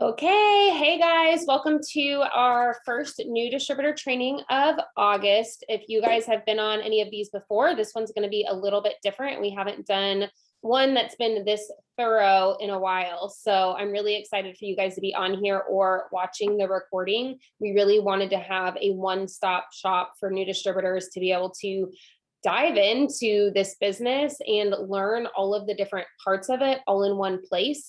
Okay, hey guys, welcome to our first new distributor training of August. If you guys have been on any of these before, this one's going to be a little bit different. We haven't done one that's been this thorough in a while. So I'm really excited for you guys to be on here or watching the recording. We really wanted to have a one-stop shop for new distributors to be able to dive into this business and learn all of the different parts of it all in one place.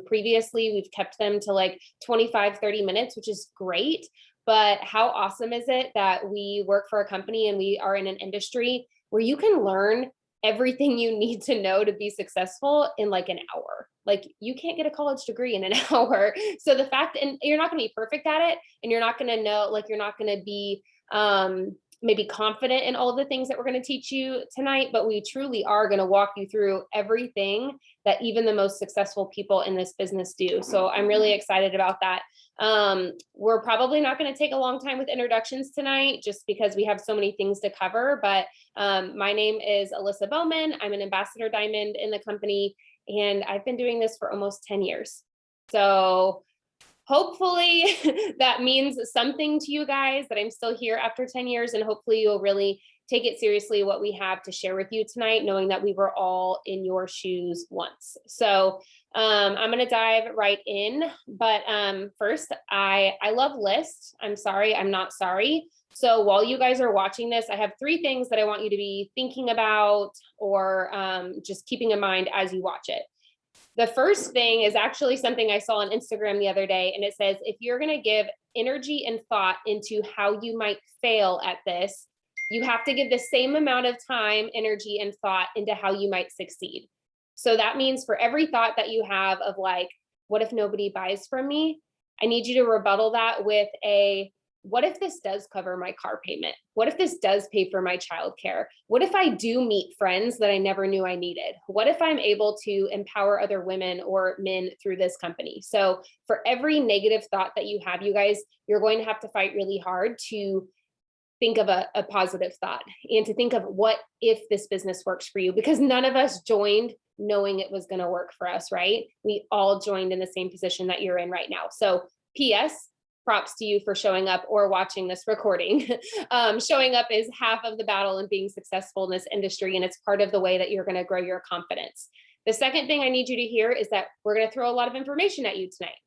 Previously, we've kept them to like 25-30 minutes, which is great. But how awesome is it that we work for a company and we are in an industry where you can learn everything you need to know to be successful in like an hour? Like you can't get a college degree in an hour. So the fact, and you're not going to be perfect at it, and you're not going to know, like you're not going to be maybe confident in all of the things that we're going to teach you tonight, but we truly are going to walk you through everything that even the most successful people in this business do. So I'm really excited about that. We're probably not going to take a long time with introductions tonight just because we have so many things to cover, but my name is Elissa Bowman. I'm an ambassador diamond in the company, and I've been doing this for almost 10 years. So hopefully that means something to you guys that I'm still here after 10 years, and hopefully you'll really take it seriously what we have to share with you tonight, knowing that we were all in your shoes once. So I'm going to dive right in, but first, I love lists. I'm sorry, I'm not sorry. So while you guys are watching this, I have 3 things that I want you to be thinking about or just keeping in mind as you watch it. The first thing is actually something I saw on Instagram the other day, and it says, if you're going to give energy and thought into how you might fail at this, you have to give the same amount of time, energy, and thought into how you might succeed. So that means for every thought that you have of like, what if nobody buys from me? I need you to rebuttal that with a, what if this does cover my car payment? What if this does pay for my childcare? What if I do meet friends that I never knew I needed? What if I'm able to empower other women or men through this company? So for every negative thought that you have, you guys, you're going to have to fight really hard to think of a positive thought and to think of what if this business works for you, because none of us joined knowing it was going to work for us, right? We all joined in the same position that you're in right now. So PS, props to you for showing up or watching this recording. Showing up is half of the battle in being successful in this industry, and it's part of the way that you're going to grow your confidence. The second thing I need you to hear is that we're going to throw a lot of information at you tonight.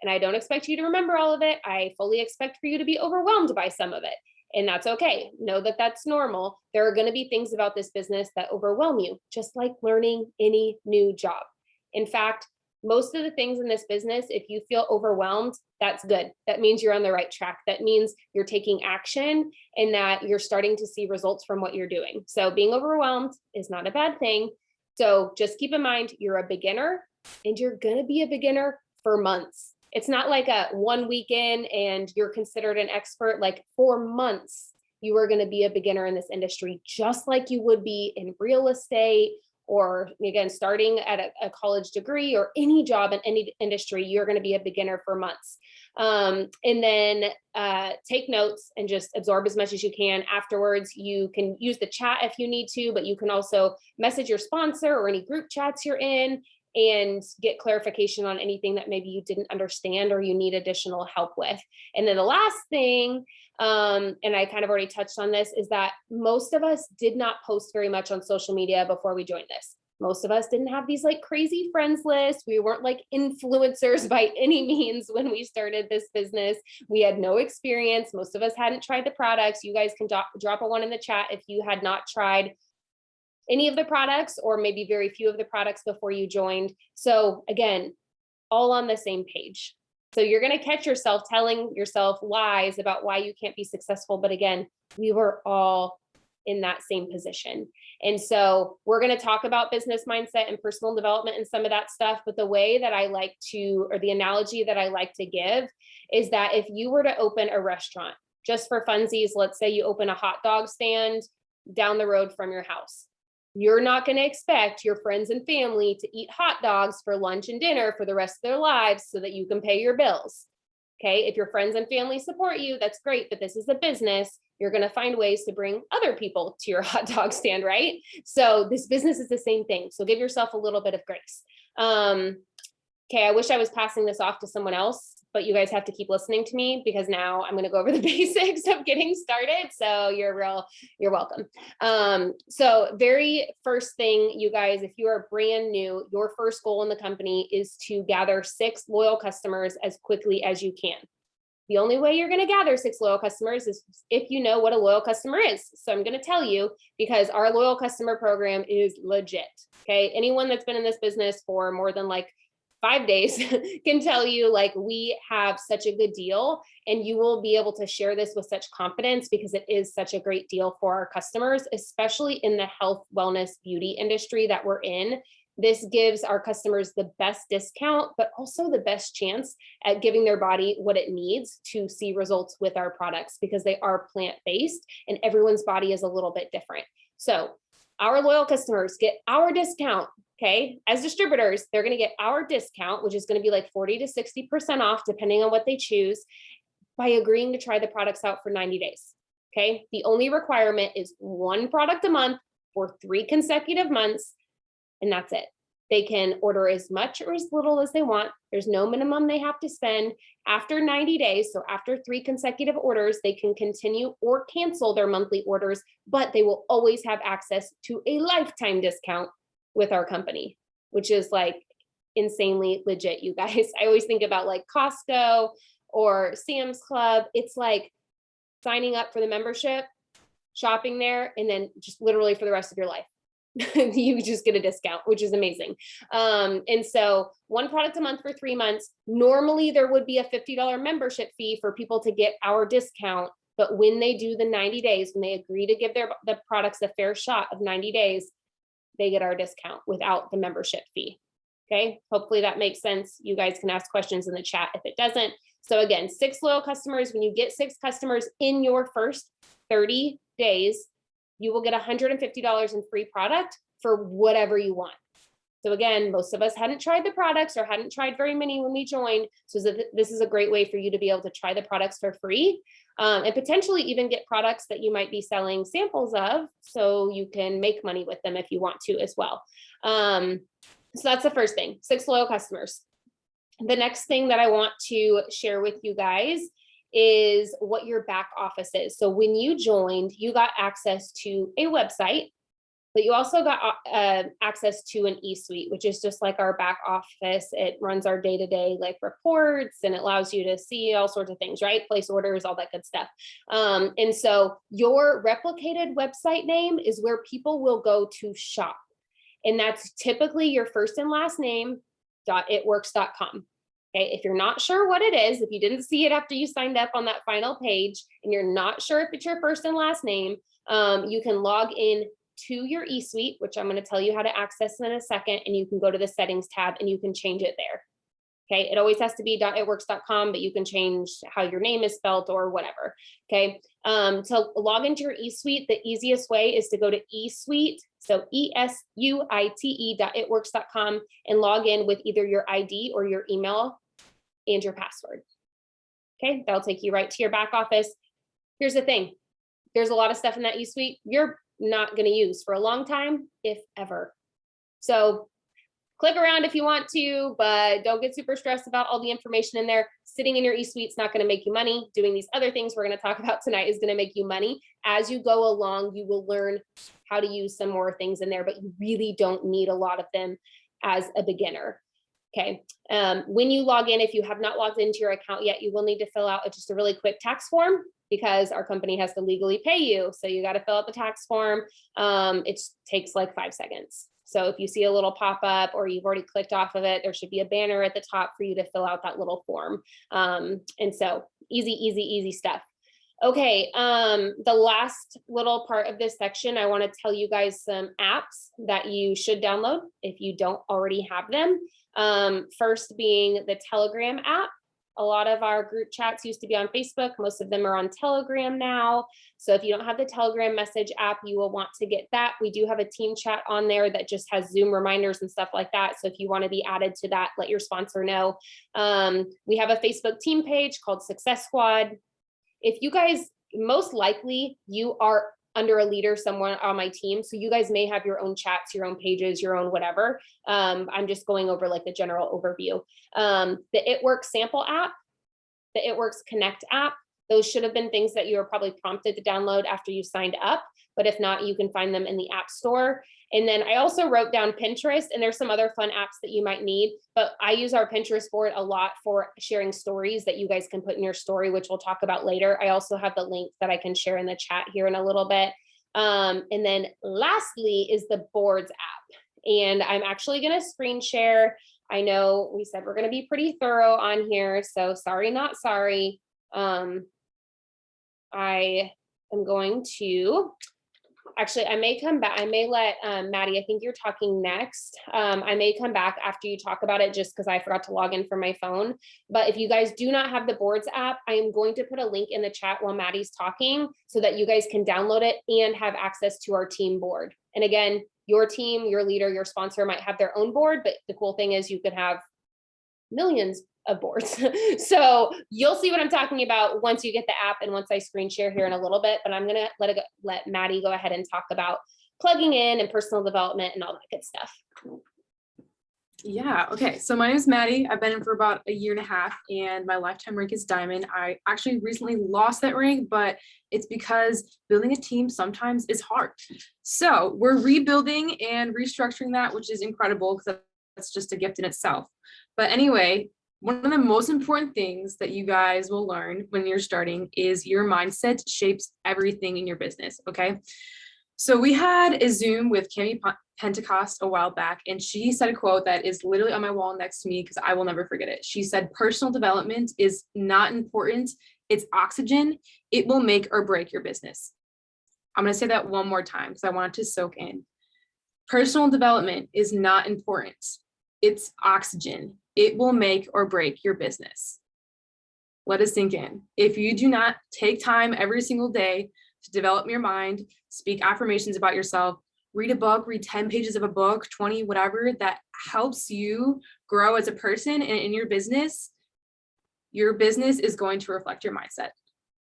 And I don't expect you to remember all of it. I fully expect for you to be overwhelmed by some of it. And that's okay. Know that that's normal. There are going to be things about this business that overwhelm you, just like learning any new job. In fact, most of the things in this business, if you feel overwhelmed, that's good. That means you're on the right track. That means you're taking action and that you're starting to see results from what you're doing. So being overwhelmed is not a bad thing. So just keep in mind, you're a beginner and you're going to be a beginner for months. It's not like a 1 weekend and you're considered an expert. Like for months, you are going to be a beginner in this industry, just like you would be in real estate, or again, starting at a college degree or any job in any industry, you're going to be a beginner for months. And then take notes and just absorb as much as you can. Afterwards, you can use the chat if you need to, but you can also message your sponsor or any group chats you're in and get clarification on anything that maybe you didn't understand or you need additional help with. And then the last thing, and I kind of already touched on this, is that most of us did not post very much on social media before we joined this. Most of us didn't have these like crazy friends lists. We weren't like influencers by any means when we started this business. We had no experience. Most of us hadn't tried the products. You guys can drop a 1 in the chat if you had not tried any of the products or maybe very few of the products before you joined. So again, all on the same page. So you're going to catch yourself telling yourself lies about why you can't be successful. But again, we were all in that same position. And so we're going to talk about business mindset and personal development and some of that stuff. But the way that I like to, or the analogy that I like to give is that if you were to open a restaurant, just for funsies, let's say you open a hot dog stand down the road from your house. You're not going to expect your friends and family to eat hot dogs for lunch and dinner for the rest of their lives so that you can pay your bills. Okay, if your friends and family support you, that's great, but this is a business. You're going to find ways to bring other people to your hot dog stand, right? So this business is the same thing. So give yourself a little bit of grace. Okay, I wish I was passing this off to someone else, but you guys have to keep listening to me because now I'm going to go over the basics of getting started. So you're welcome. So very first thing, you guys, if you are brand new, your first goal in the company is to gather 6 loyal customers as quickly as you can. The only way you're going to gather 6 loyal customers is if you know what a loyal customer is. So I'm going to tell you, because our loyal customer program is legit. Okay. Anyone that's been in this business for more than like 5 days can tell you, like, we have such a good deal, and you will be able to share this with such confidence because it is such a great deal for our customers, especially in the health, wellness, beauty industry that we're in. This gives our customers the best discount, but also the best chance at giving their body what it needs to see results with our products, because they are plant-based and everyone's body is a little bit different. So our loyal customers get our discount. Okay, as distributors, they're going to get our discount, which is going to be like 40 to 60% off, depending on what they choose, by agreeing to try the products out for 90 days. Okay, the only requirement is 1 product a month for 3 consecutive months, and that's it. They can order as much or as little as they want. There's no minimum they have to spend. After 90 days, so after 3 consecutive orders, they can continue or cancel their monthly orders, but they will always have access to a lifetime discount with our company, which is like insanely legit, you guys. I always think about like Costco or Sam's Club. It's like signing up for the membership, shopping there, and then just literally for the rest of your life. You just get a discount, which is amazing. And so 1 product a month for 3 months. Normally there would be a $50 membership fee for people to get our discount. But when they do the 90 days, when they agree to give the products a fair shot of 90 days, they get our discount without the membership fee. Okay, hopefully that makes sense. You guys can ask questions in the chat if it doesn't. So again, 6 loyal customers. When you get 6 customers in your first 30 days, you will get $150 in free product for whatever you want. So again, most of us hadn't tried the products or hadn't tried very many when we joined. So this is a great way for you to be able to try the products for free, and potentially even get products that you might be selling samples of, so you can make money with them if you want to as well. So that's the first thing, 6 loyal customers. The next thing that I want to share with you guys is what your back office is. So when you joined, you got access to a website, but you also got access to an e-suite, which is just like our back office. It runs our day-to-day like reports, and it allows you to see all sorts of things, right? Place orders, all that good stuff. And so your replicated website name is where people will go to shop. And that's typically your first and last name, .itworks.com. Okay, if you're not sure what it is, if you didn't see it after you signed up on that final page, and you're not sure if it's your first and last name, you can log in to your e-suite, which I'm going to tell you how to access in a second, and you can go to the settings tab and you can change it there. Okay, it always has to be .itworks.com, but you can change how your name is spelled or whatever. Okay, to log into your e-suite, the easiest way is to go to eSuite, so esuite.itworks.com, and log in with either your ID or your email and your password. Okay, that'll take you right to your back office. Here's the thing, there's a lot of stuff in that e-suite you're not going to use for a long time, if ever. So click around if you want to, but don't get super stressed about all the information in there. Sitting in your e-suite is not going to make you money. Doing these other things we're going to talk about tonight is going to make you money. As you go along, you will learn how to use some more things in there, but you really don't need a lot of them as a beginner. Okay. When you log in, if you have not logged into your account yet, you will need to fill out just a really quick tax form, because our company has to legally pay you. So you got to fill out the tax form. It takes like 5 seconds. So if you see a little pop-up or you've already clicked off of it, there should be a banner at the top for you to fill out that little form. And so easy stuff. Okay, the last little part of this section, I want to tell you guys some apps that you should download if you don't already have them. First being the Telegram app. A lot of our group chats used to be on Facebook. Most of them are on Telegram now. So if you don't have the Telegram message app, you will want to get that. We do have a team chat on there that just has Zoom reminders and stuff like that. So if you want to be added to that, let your sponsor know. We have a Facebook team page called Success Squad. If you guys, most likely you are under a leader, someone on my team. So you guys may have your own chats, your own pages, your own whatever. I'm just going over like the general overview. The It Works sample app, the It Works Connect app, those should have been things that you were probably prompted to download after you signed up. But if not, you can find them in the App Store. And then I also wrote down Pinterest, and there's some other fun apps that you might need, but I use our Pinterest board a lot for sharing stories that you guys can put in your story, which we'll talk about later. I also have the link that I can share in the chat here in a little bit. And then lastly is the Boards app. And I'm actually going to screen share. I know we said we're going to be pretty thorough on here, so sorry, not sorry. I am going to, actually, I may come back. I may let Mady, I think you're talking next. I may come back after you talk about it just because I forgot to log in from my phone. But if you guys do not have the Boards app, I am going to put a link in the chat while Maddie's talking so that you guys can download it and have access to our team board. And again, your team, your leader, your sponsor might have their own board, but the cool thing is you could have millions of boards. So you'll see what I'm talking about once you get the app and once I screen share here in a little bit, but I'm going to let Mady go ahead and talk about plugging in and personal development and all that good stuff. Yeah, okay. So my name is Mady. I've been in for about a year and a half and my lifetime rank is diamond. I actually recently lost that rank, but it's because building a team sometimes is hard. So we're rebuilding and restructuring that, which is incredible because that's just a gift in itself. But anyway, one of the most important things that you guys will learn when you're starting is your mindset shapes everything in your business, okay? So we had a Zoom with Cami Pentecost a while back, and she said a quote that is literally on my wall next to me because I will never forget it. She said, personal development is not important. It's oxygen. It will make or break your business. I'm going to say that one more time because I want it to soak in. Personal development is not important. It's oxygen. It will make or break your business. Let it sink in. If you do not take time every single day to develop your mind, speak affirmations about yourself, read a book, read 10 pages of a book, 20, whatever, that helps you grow as a person and in your business is going to reflect your mindset.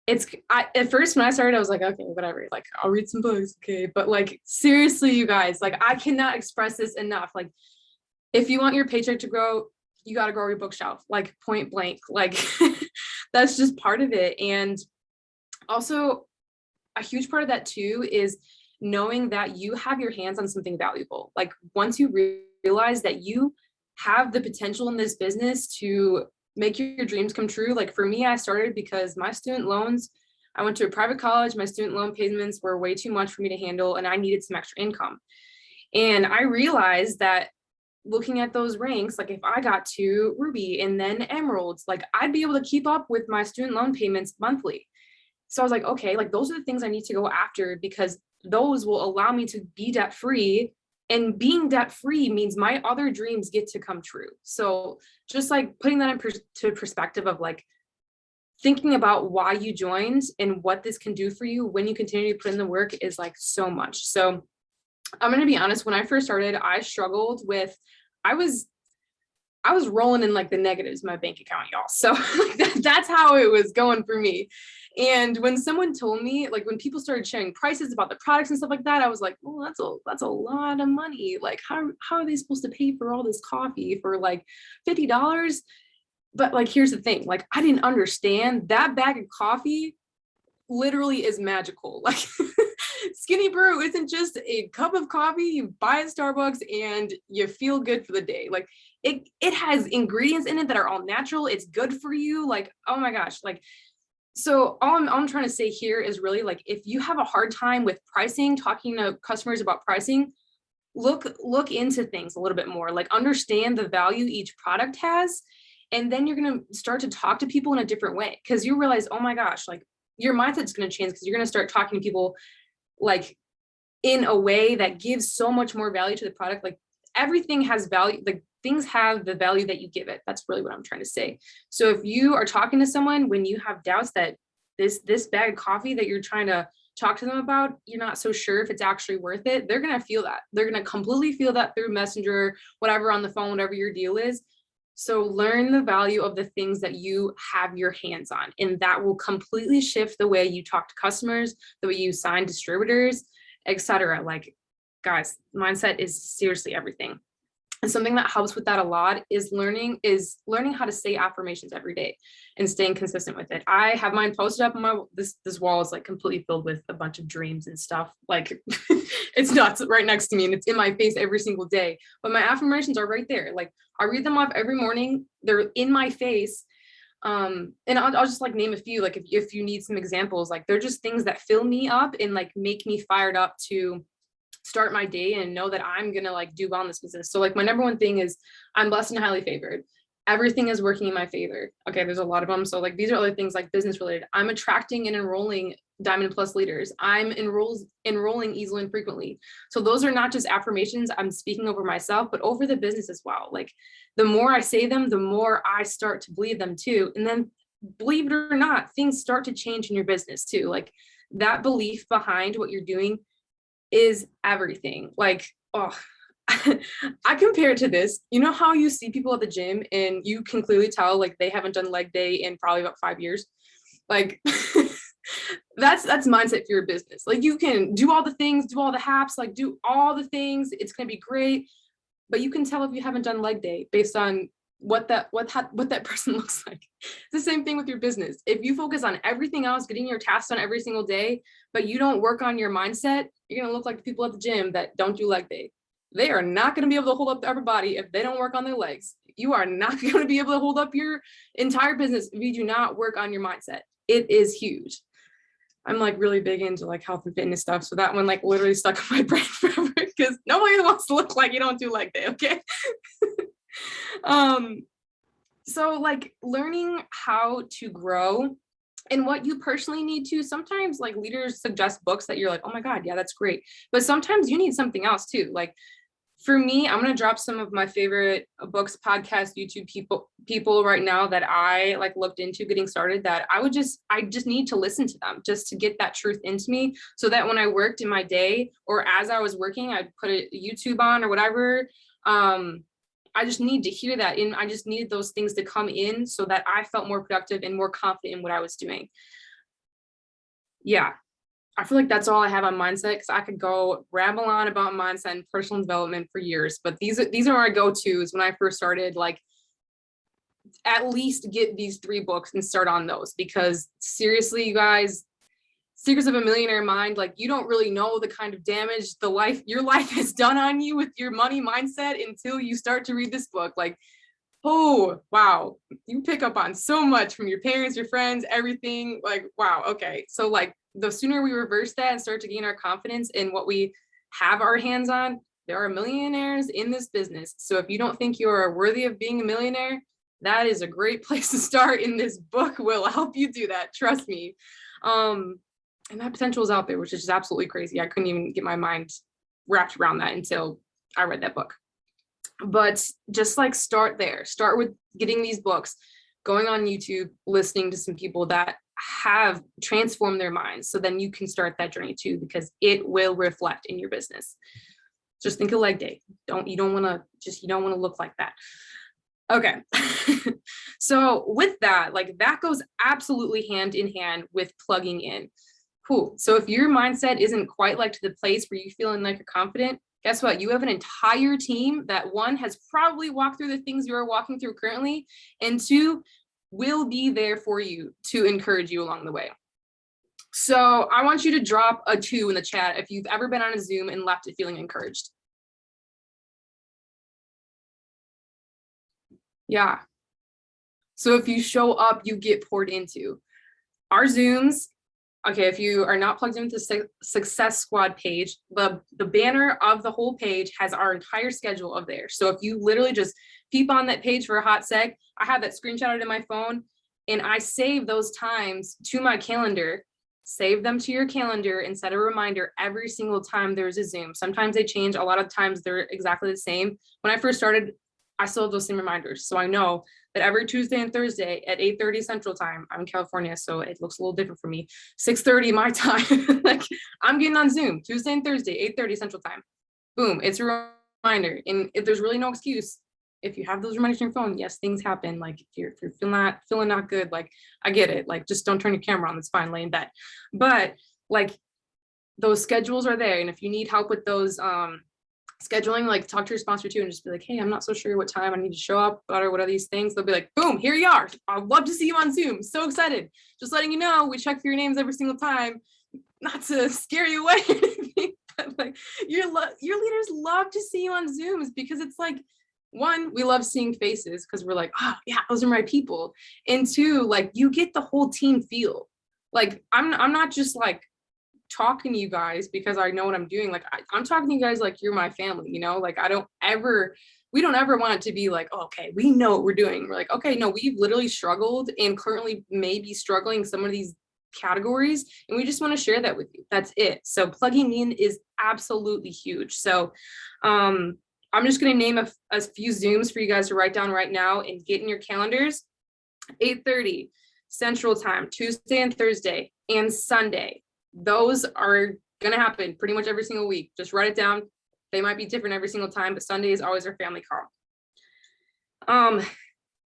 At first when I started, I was like, okay, whatever, like I'll read some books, okay. But like, seriously, you guys, like I cannot express this enough. Like if you want your paycheck to grow, you got to grow your bookshelf, like point blank, like that's just part of it. And also a huge part of that too is knowing that you have your hands on something valuable. Like once you realize that you have the potential in this business to make your dreams come true. Like for me, I started because my student loans, I went to a private college, my student loan payments were way too much for me to handle and I needed some extra income. And I realized that looking at those ranks, like if I got to Ruby and then Emeralds, like I'd be able to keep up with my student loan payments monthly. So I was like, okay, like those are the things I need to go after because those will allow me to be debt free, and being debt free means my other dreams get to come true. So just like putting that into perspective of like thinking about why you joined and what this can do for you when you continue to put in the work is like so much. So I'm going to be honest, when I first started, I struggled with, I was rolling in like the negatives in my bank account, y'all. So that's how it was going for me. And when someone told me, like when people started sharing prices about the products and stuff like that, I was like, well, that's a lot of money. Like how are they supposed to pay for all this coffee for like $50? But like, here's the thing, like I didn't understand that bag of coffee literally is magical. Like Skinny Brew isn't just a cup of coffee you buy at Starbucks and you feel good for the day. Like it has ingredients in it that are all natural. It's good for you. Like, oh my gosh. Like, so all I'm trying to say here is really like, if you have a hard time with pricing, talking to customers about pricing, look into things a little bit more, like understand the value each product has. And then you're going to start to talk to people in a different way because you realize, oh my gosh, like your mindset's going to change because you're going to start talking to people like in a way that gives so much more value to the product. Like everything has value, like things have the value that you give it. That's really what I'm trying to say. So if you are talking to someone when you have doubts that this bag of coffee that you're trying to talk to them about, you're not so sure if it's actually worth it, they're going to feel that. They're going to completely feel that through Messenger, whatever, on the phone, whatever your deal is. So learn the value of the things that you have your hands on, and that will completely shift the way you talk to customers, the way you sign distributors, etc. Like, guys, mindset is seriously everything. And something that helps with that a lot is learning how to say affirmations every day and staying consistent with it. I have mine posted up on my this wall is like completely filled with a bunch of dreams and stuff. Like it's nuts right next to me and it's in my face every single day. But my affirmations are right there. Like I read them off every morning. They're in my face. And I'll just like name a few, like if you need some examples, like they're just things that fill me up and like make me fired up to start my day and know that I'm gonna like do well in this business. So like my number one thing is I'm blessed and highly favored. Everything is working in my favor. Okay, there's a lot of them. So like these are other things like business related. I'm attracting and enrolling Diamond Plus leaders. I'm enrolling easily and frequently. So those are not just affirmations I'm speaking over myself, but over the business as well. Like the more I say them, the more I start to believe them too. And then believe it or not, things start to change in your business too. Like that belief behind what you're doing is everything. Like, oh, I compare it to this. You know how you see people at the gym and you can clearly tell like they haven't done leg day in probably about 5 years? Like that's mindset for your business. Like you can do all the things, do all the haps, like do all the things. It's gonna be great. But you can tell if you haven't done leg day based on what that person looks like. It's the same thing with your business. If you focus on everything else, getting your tasks done every single day, but you don't work on your mindset, you're gonna look like the people at the gym that don't do leg day. They are not gonna be able to hold up the upper body if they don't work on their legs. You are not gonna be able to hold up your entire business if you do not work on your mindset. It is huge. I'm like really big into like health and fitness stuff. So that one like literally stuck in my brain forever because nobody wants to look like you don't do leg day, okay? So like learning how to grow and what you personally need to, sometimes like leaders suggest books that you're like, oh my God, yeah, that's great. But sometimes you need something else too. Like for me, I'm going to drop some of my favorite books, podcasts, YouTube people right now that I like looked into getting started that I just need to listen to them just to get that truth into me so that when I worked in my day or as I was working, I'd put a YouTube on or whatever. I just need to hear that. And I just needed those things to come in so that I felt more productive and more confident in what I was doing. Yeah. I feel like that's all I have on mindset because I could go ramble on about mindset and personal development for years. But these are my go-tos when I first started, like at least get these 3 books and start on those because seriously, you guys, Secrets of a Millionaire Mind, like you don't really know the kind of damage your life has done on you with your money mindset until you start to read this book. Like, oh, wow, you pick up on so much from your parents, your friends, everything. Like, wow, okay. So like the sooner we reverse that and start to gain our confidence in what we have our hands on, there are millionaires in this business. So if you don't think you are worthy of being a millionaire, that is a great place to start, and this book will help you do that. Trust me. And that potential is out there, which is just absolutely crazy. I couldn't even get my mind wrapped around that until I read that book. But just like start there. Start with getting these books, going on YouTube, listening to some people that have transformed their minds. So then you can start that journey too, because it will reflect in your business. Just think of leg day. You don't want to look like that. Okay. So with that, like that goes absolutely hand in hand with plugging in. Cool. So if your mindset isn't quite like to the place where you feeling like you're confident, guess what? You have an entire team that 1 has probably walked through the things you are walking through currently, and 2 will be there for you to encourage you along the way. So I want you to drop a 2 in the chat if you've ever been on a Zoom and left it feeling encouraged. Yeah. So if you show up, you get poured into. Our Zooms, okay, if you are not plugged into the Success Squad page, the banner of the whole page has our entire schedule of there. So if you literally just peep on that page for a hot sec, I have that screenshotted in my phone and I save those times to my calendar. Save them to your calendar and set a reminder every single time there's a Zoom. Sometimes they change. A lot of times they're exactly the same. When I first started, I still have those same reminders. So I know that every Tuesday and Thursday at 8:30 Central Time, I'm in California, so it looks a little different for me. 6:30 my time, like I'm getting on Zoom Tuesday and Thursday, 8:30 Central Time. Boom, it's a reminder. And if there's really no excuse, if you have those reminders on your phone, yes, things happen. Like if you're feeling not good, like I get it. Like just don't turn your camera on. It's fine, lay in bed. But like those schedules are there. And if you need help with those scheduling, like talk to your sponsor too and just be like, hey, I'm not so sure what time I need to show up, or what are these things? They'll be like, boom, here you are. I'd love to see you on Zoom. So excited. Just letting you know, we check for your names every single time, not to scare you away or anything, but like your leaders love to see you on Zooms because it's like, one, we love seeing faces because we're like, oh yeah, those are my people. And two, like you get the whole team feel. Like I'm not just like talking to you guys because I know what I'm doing. Like I'm talking to you guys like you're my family, you know, like we don't ever want it to be like, oh, okay, we know what we're doing. We're like, okay, no, we've literally struggled and currently maybe struggling some of these categories, and we just want to share that with you. That's it. So plugging in is absolutely huge. So I'm just going to name a few Zooms for you guys to write down right now and get in your calendars. 8:30 Central Time, Tuesday and Thursday and Sunday. Those are going to happen pretty much every single week. Just write it down. They might be different every single time, but Sunday is always our family call.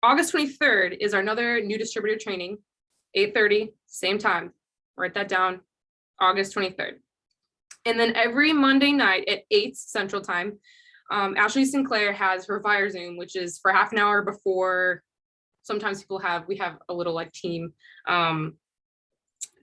August 23rd is another new distributor training, 8:30, same time. Write that down, August 23rd. And then every Monday night at 8 Central Time, Ashley Sinclair has her Fire Zoom, which is for half an hour before. Sometimes we have a little like team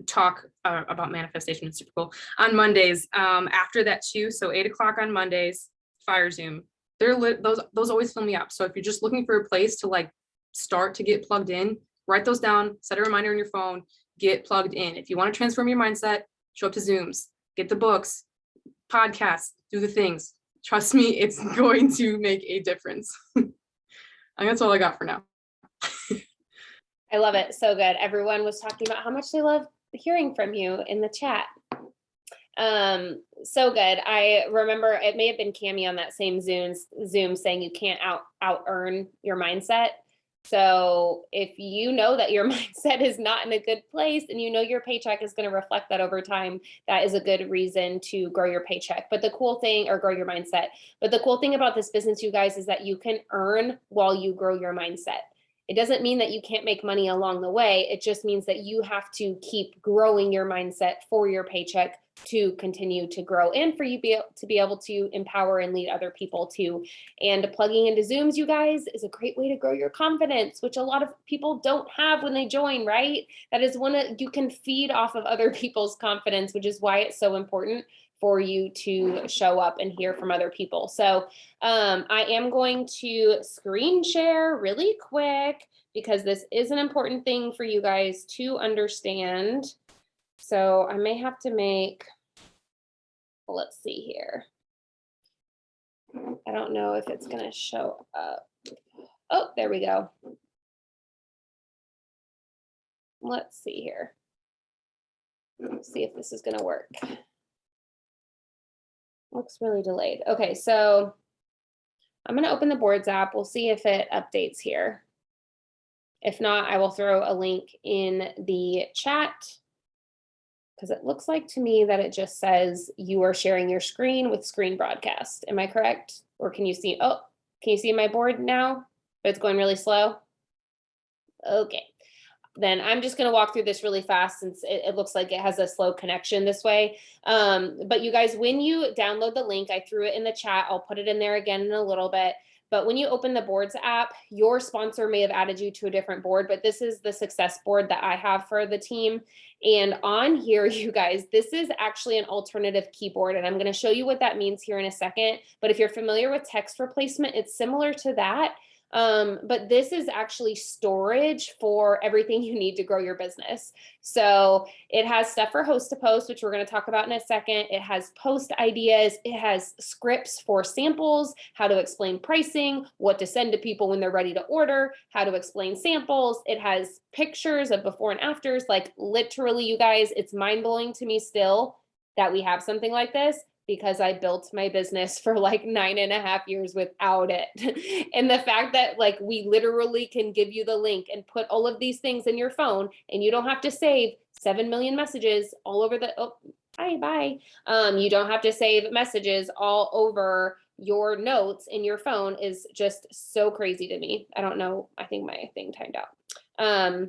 talk about manifestation. It's super cool on Mondays. After that too, so 8 o'clock on Mondays, Fire Zoom. Those always fill me up. So if you're just looking for a place to like start to get plugged in, write those down, set a reminder on your phone, get plugged in. If you want to transform your mindset, show up to Zooms, get the books, podcasts, do the things. Trust me, it's going to make a difference. I think that's all I got for now. I love it. So good. Everyone was talking about how much they love hearing from you in the chat. So good. I remember it may have been Cammie on that same Zoom saying you can't out earn your mindset. So if you know that your mindset is not in a good place and you know your paycheck is going to reflect that over time, that is a good reason to grow your paycheck. But the cool thing, or grow your mindset. But the cool thing about this business, you guys, is that you can earn while you grow your mindset. It doesn't mean that you can't make money along the way. It just means that you have to keep growing your mindset for your paycheck to continue to grow and for you to be able to empower and lead other people too. And plugging into Zooms, you guys, is a great way to grow your confidence, which a lot of people don't have when they join, right? That is you can feed off of other people's confidence, which is why it's so important for you to show up and hear from other people. So I am going to screen share really quick because this is an important thing for you guys to understand. So I may have to make, let's see here. I don't know if it's going to show up. Oh, there we go. Let's see here. Let's see if this is going to work. Looks really delayed. Okay, so I'm going to open the Boards app. We'll see if it updates here. If not, I will throw a link in the chat because it looks like to me that it just says you are sharing your screen with screen broadcast. Am I correct? Or can you see, oh, can you see my board now? But it's going really slow. Okay. Then I'm just going to walk through this really fast since it looks like it has a slow connection this way. But you guys, when you download the link, I threw it in the chat. I'll put it in there again in a little bit. But when you open the Boards app, your sponsor may have added you to a different board, but this is the success board that I have for the team. And on here, you guys, this is actually an alternative keyboard. And I'm going to show you what that means here in a second. But if you're familiar with text replacement, it's similar to that. But this is actually storage for everything you need to grow your business. So it has stuff for host to post, which we're going to talk about in a second. It has post ideas. It has scripts for samples, how to explain pricing, what to send to people when they're ready to order, how to explain samples. It has pictures of before and afters. Like literally, you guys, it's mind blowing to me still that we have something like this, because I built my business for like 9.5 years without it. And the fact that like we literally can give you the link and put all of these things in your phone and you don't have to save 7 million messages all over the, oh, bye. You don't have to save messages all over your notes in your phone is just so crazy to me. I don't know. I think my thing timed out.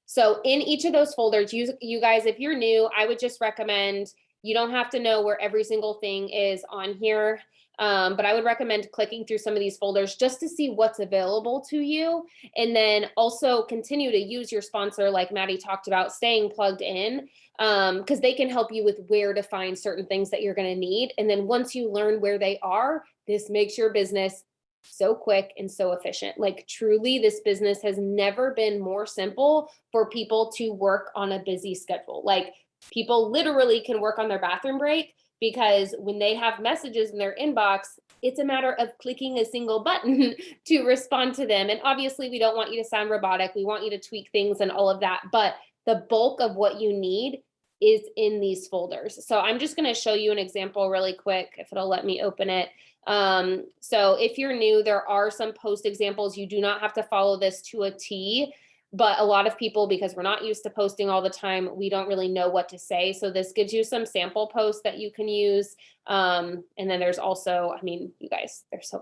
So in each of those folders, you guys, if you're new, I would just recommend, you don't have to know where every single thing is on here. But I would recommend clicking through some of these folders just to see what's available to you. And then also continue to use your sponsor, like Mady talked about, staying plugged in, because they can help you with where to find certain things that you're going to need. And then once you learn where they are, this makes your business so quick and so efficient. Like truly, this business has never been more simple for people to work on a busy schedule. Like people literally can work on their bathroom break, because when they have messages in their inbox, it's a matter of clicking a single button to respond to them. And obviously we don't want you to sound robotic. We want you to tweak things and all of that. But the bulk of what you need is in these folders. So I'm just going to show you an example really quick, if it'll let me open it. So if you're new, there are some post examples. You do not have to follow this to a T. But a lot of people, because we're not used to posting all the time, we don't really know what to say. So this gives you some sample posts that you can use. And then there's also, I mean, you guys, there's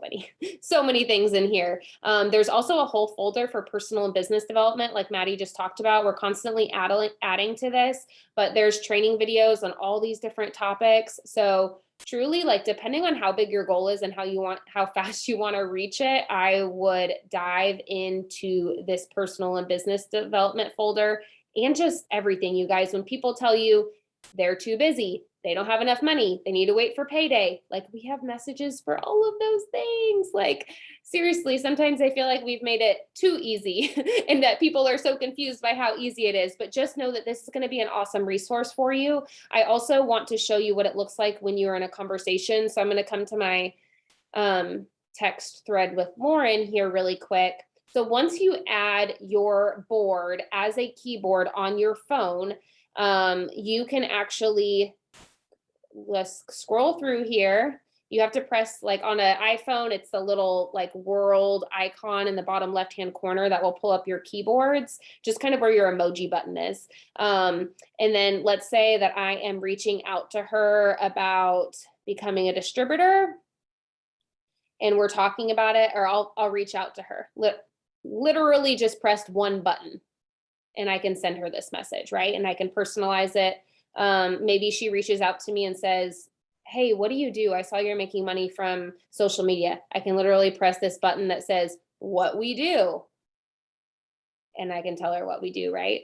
so many things in here. There's also a whole folder for personal and business development, like Mady just talked about. We're constantly adding to this, but there's training videos on all these different topics. So truly, like depending on how big your goal is and how fast you want to reach it, I would dive into this personal and business development folder and just everything, you guys. When people tell you they're too busy, they don't have enough money, they need to wait for payday, like we have messages for all of those things. Like seriously, sometimes I feel like we've made it too easy and that people are so confused by how easy it is. But just know that this is going to be an awesome resource for you. I also want to show you what it looks like when you're in a conversation. So I'm going to come to my text thread with Lauren here really quick. So once you add your board as a keyboard on your phone, you can actually, let's scroll through here. You have to press, like on an iPhone, it's the little like world icon in the bottom left-hand corner that will pull up your keyboards, just kind of where your emoji button is. And then let's say that I am reaching out to her about becoming a distributor and we're talking about it, or I'll reach out to her. Literally just pressed one button and I can send her this message, right? And I can personalize it. Maybe she reaches out to me and says, hey, what do you do? I saw you're making money from social media. I can literally press this button that says what we do. And I can tell her what we do, right?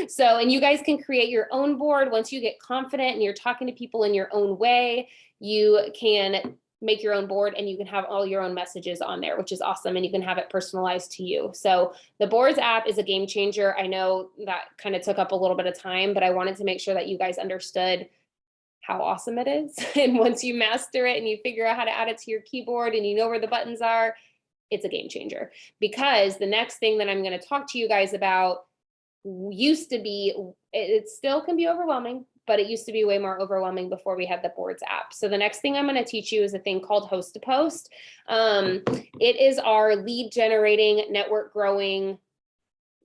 So, and you guys can create your own board. Once you get confident and you're talking to people in your own way, you can make your own board and you can have all your own messages on there, which is awesome. And you can have it personalized to you. So the Boards app is a game changer. I know that kind of took up a little bit of time, but I wanted to make sure that you guys understood how awesome it is. And once you master it and you figure out how to add it to your keyboard and you know where the buttons are, it's a game changer. Because the next thing that I'm going to talk to you guys about used to be, it still can be overwhelming, but it used to be way more overwhelming before we had the Boards app. So the next thing I'm going to teach you is a thing called Host to Post. It is our lead generating, network growing,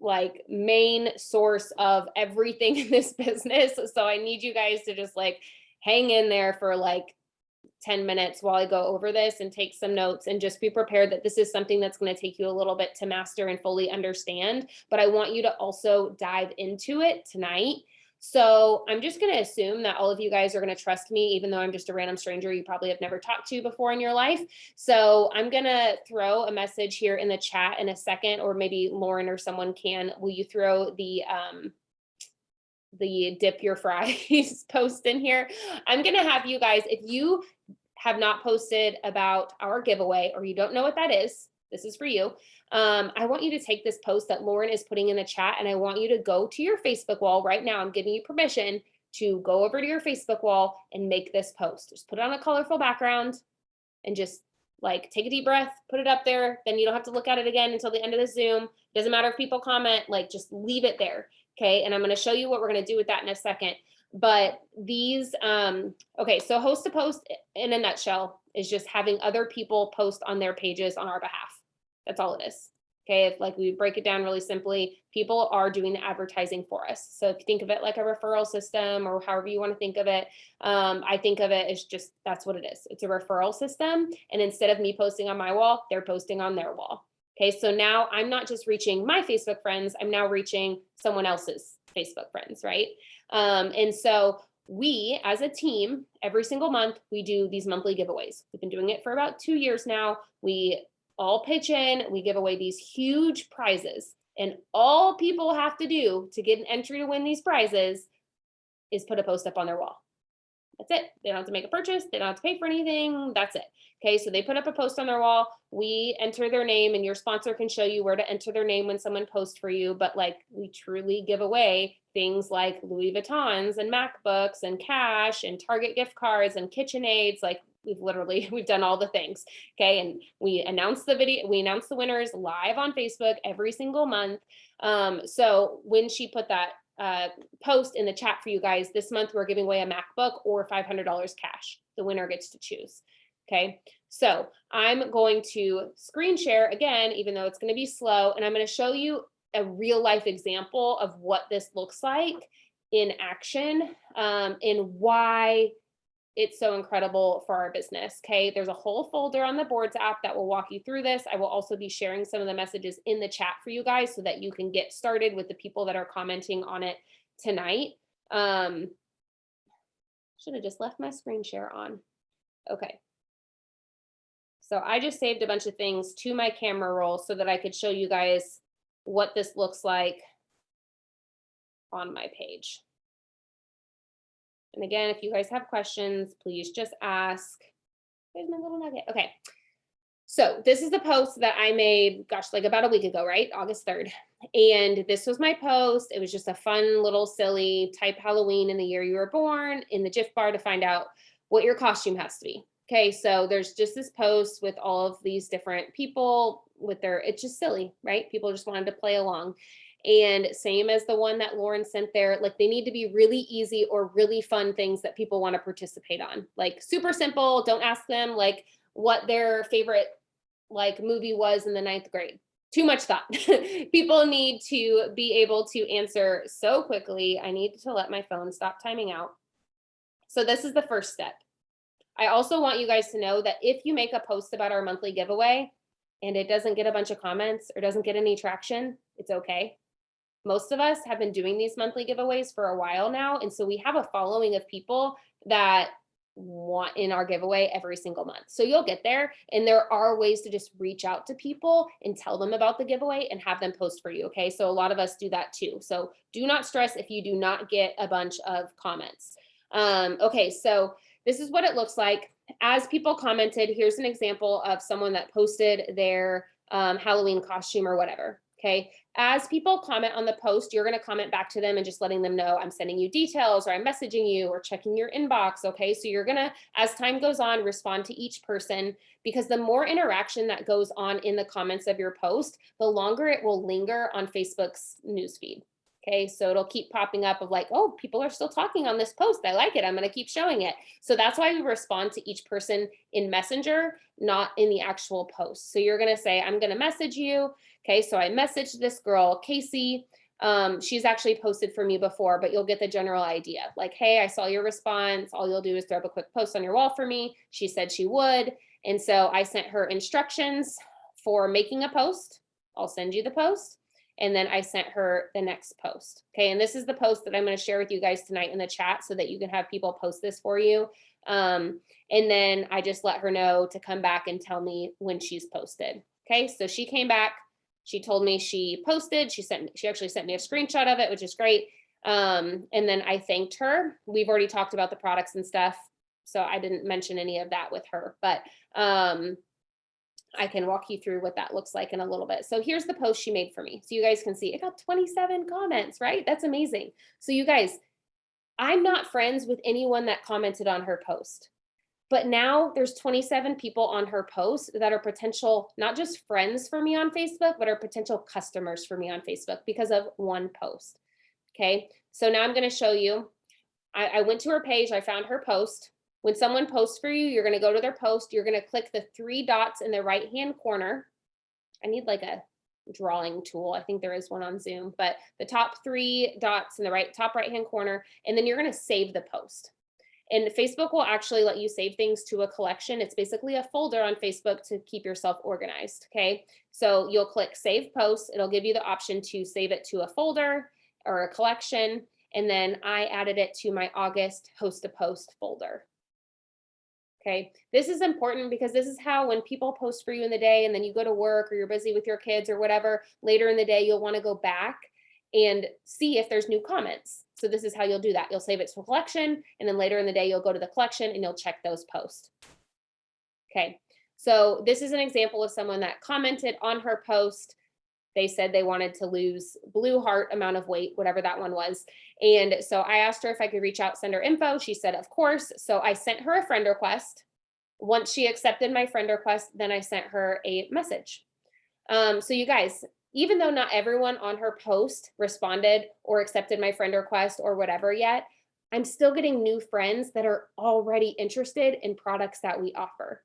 like main source of everything in this business. So I need you guys to just like hang in there for like 10 minutes while I go over this and take some notes, and just be prepared that this is something that's going to take you a little bit to master and fully understand. But I want you to also dive into it tonight. So I'm just going to assume that all of you guys are going to trust me, even though I'm just a random stranger you probably have never talked to before in your life. So I'm going to throw a message here in the chat in a second, or maybe Lauren or someone can. Will you throw the dip your fries post in here? I'm going to have you guys, if you have not posted about our giveaway or you don't know what that is, this is for you. I want you to take this post that Lauren is putting in the chat, and I want you to go to your Facebook wall right now. I'm giving you permission to go over to your Facebook wall and make this post. Just put it on a colorful background and just like take a deep breath, put it up there. Then you don't have to look at it again until the end of the Zoom. Doesn't matter if people comment, like just leave it there. Okay. And I'm going to show you what we're going to do with that in a second. But these, okay, so Host to Post in a nutshell is just having other people post on their pages on our behalf. That's all it is. Okay, if like we break it down really simply, people are doing the advertising for us. So if you think of it like a referral system or however you want to think of it, I think of it as just, that's what it is. It's a referral system. And instead of me posting on my wall, they're posting on their wall. Okay, so now I'm not just reaching my Facebook friends, I'm now reaching someone else's Facebook friends, right? And so we as a team, every single month, we do these monthly giveaways. We've been doing it for about 2 years now. We all pitch in, we give away these huge prizes. And all people have to do to get an entry to win these prizes is put a post up on their wall. That's it. They don't have to make a purchase. They don't have to pay for anything. That's it. Okay, so they put up a post on their wall. We enter their name, and your sponsor can show you where to enter their name when someone posts for you. But like, we truly give away things like Louis Vuittons and MacBooks and cash and Target gift cards and KitchenAids. Like, we've done all the things. Okay, and we announce the winners live on Facebook every single month. So when she put that post in the chat for you guys, this month we're giving away a MacBook or $500 cash. The winner gets to choose. Okay, so I'm going to screen share again, even though it's going to be slow, and I'm going to show you a real life example of what this looks like in action, and why it's so incredible for our business. Okay, there's a whole folder on the Boards app that will walk you through this. I will also be sharing some of the messages in the chat for you guys so that you can get started with the people that are commenting on it tonight. Should have just left my screen share on. Okay. So I just saved a bunch of things to my camera roll so that I could show you guys what this looks like on my page. And again, if you guys have questions, please just ask. There's my little nugget. Okay. So this is the post that I made, gosh, like about a week ago, right? August 3rd. And this was my post. It was just a fun little silly type Halloween in the year you were born in the GIF bar to find out what your costume has to be. Okay, so there's just this post with all of these different people with their, it's just silly, right? People just wanted to play along. And same as the one that Lauren sent there, like they need to be really easy or really fun things that people want to participate on. Like super simple, don't ask them like what their favorite like movie was in the 9th grade. Too much thought. People need to be able to answer so quickly. I need to let my phone stop timing out. So this is the first step. I also want you guys to know that if you make a post about our monthly giveaway and it doesn't get a bunch of comments or doesn't get any traction, it's okay. Most of us have been doing these monthly giveaways for a while now. And so we have a following of people that want in our giveaway every single month. So you'll get there, and there are ways to just reach out to people and tell them about the giveaway and have them post for you. Okay, so a lot of us do that too. So do not stress if you do not get a bunch of comments. Okay, so this is what it looks like. As people commented, here's an example of someone that posted their Halloween costume or whatever. Okay, as people comment on the post, you're going to comment back to them and just letting them know I'm sending you details or I'm messaging you or checking your inbox. Okay, so you're going to, as time goes on, respond to each person, because the more interaction that goes on in the comments of your post, the longer it will linger on Facebook's newsfeed. Okay, so it'll keep popping up of like, oh, people are still talking on this post. I like it. I'm going to keep showing it. So that's why we respond to each person in Messenger, not in the actual post. So you're going to say, I'm going to message you. Okay, so I messaged this girl, Casey. She's actually posted for me before, but you'll get the general idea. Like, hey, I saw your response. All you'll do is throw up a quick post on your wall for me. She said she would. And so I sent her instructions for making a post. I'll send you the post. And then I sent her the next post. Okay, and this is the post that I'm going to share with you guys tonight in the chat so that you can have people post this for you. And then I just let her know to come back and tell me when she's posted. Okay, so she came back. She told me she posted. She actually sent me a screenshot of it, which is great. And then I thanked her. We've already talked about the products and stuff, so I didn't mention any of that with her, but I can walk you through what that looks like in a little bit. So here's the post she made for me. So you guys can see it got 27 comments, right? That's amazing. So you guys, I'm not friends with anyone that commented on her post, but now there's 27 people on her post that are potential, not just friends for me on Facebook, but are potential customers for me on Facebook because of one post. Okay, so now I'm going to show you. I went to her page. I found her post. When someone posts for you, you're going to go to their post. You're going to click the 3 dots in the right-hand corner. I need like a drawing tool. I think there is one on Zoom, but the top 3 dots in the top right hand corner, and then you're going to save the post. And Facebook will actually let you save things to a collection. It's basically a folder on Facebook to keep yourself organized. Okay. So you'll click save post. It'll give you the option to save it to a folder or a collection. And then I added it to my August host a post folder. Okay. This is important because this is how, when people post for you in the day and then you go to work or you're busy with your kids or whatever, later in the day, you'll want to go back and see if there's new comments. So this is how you'll do that. You'll save it to a collection, and then later in the day, you'll go to the collection and you'll check those posts. Okay, so this is an example of someone that commented on her post. They said they wanted to lose blue heart amount of weight, whatever that one was. And so I asked her if I could reach out, send her info. She said, of course. So I sent her a friend request. Once she accepted my friend request, then I sent her a message. So you guys, even though not everyone on her post responded or accepted my friend request or whatever yet, I'm still getting new friends that are already interested in products that we offer.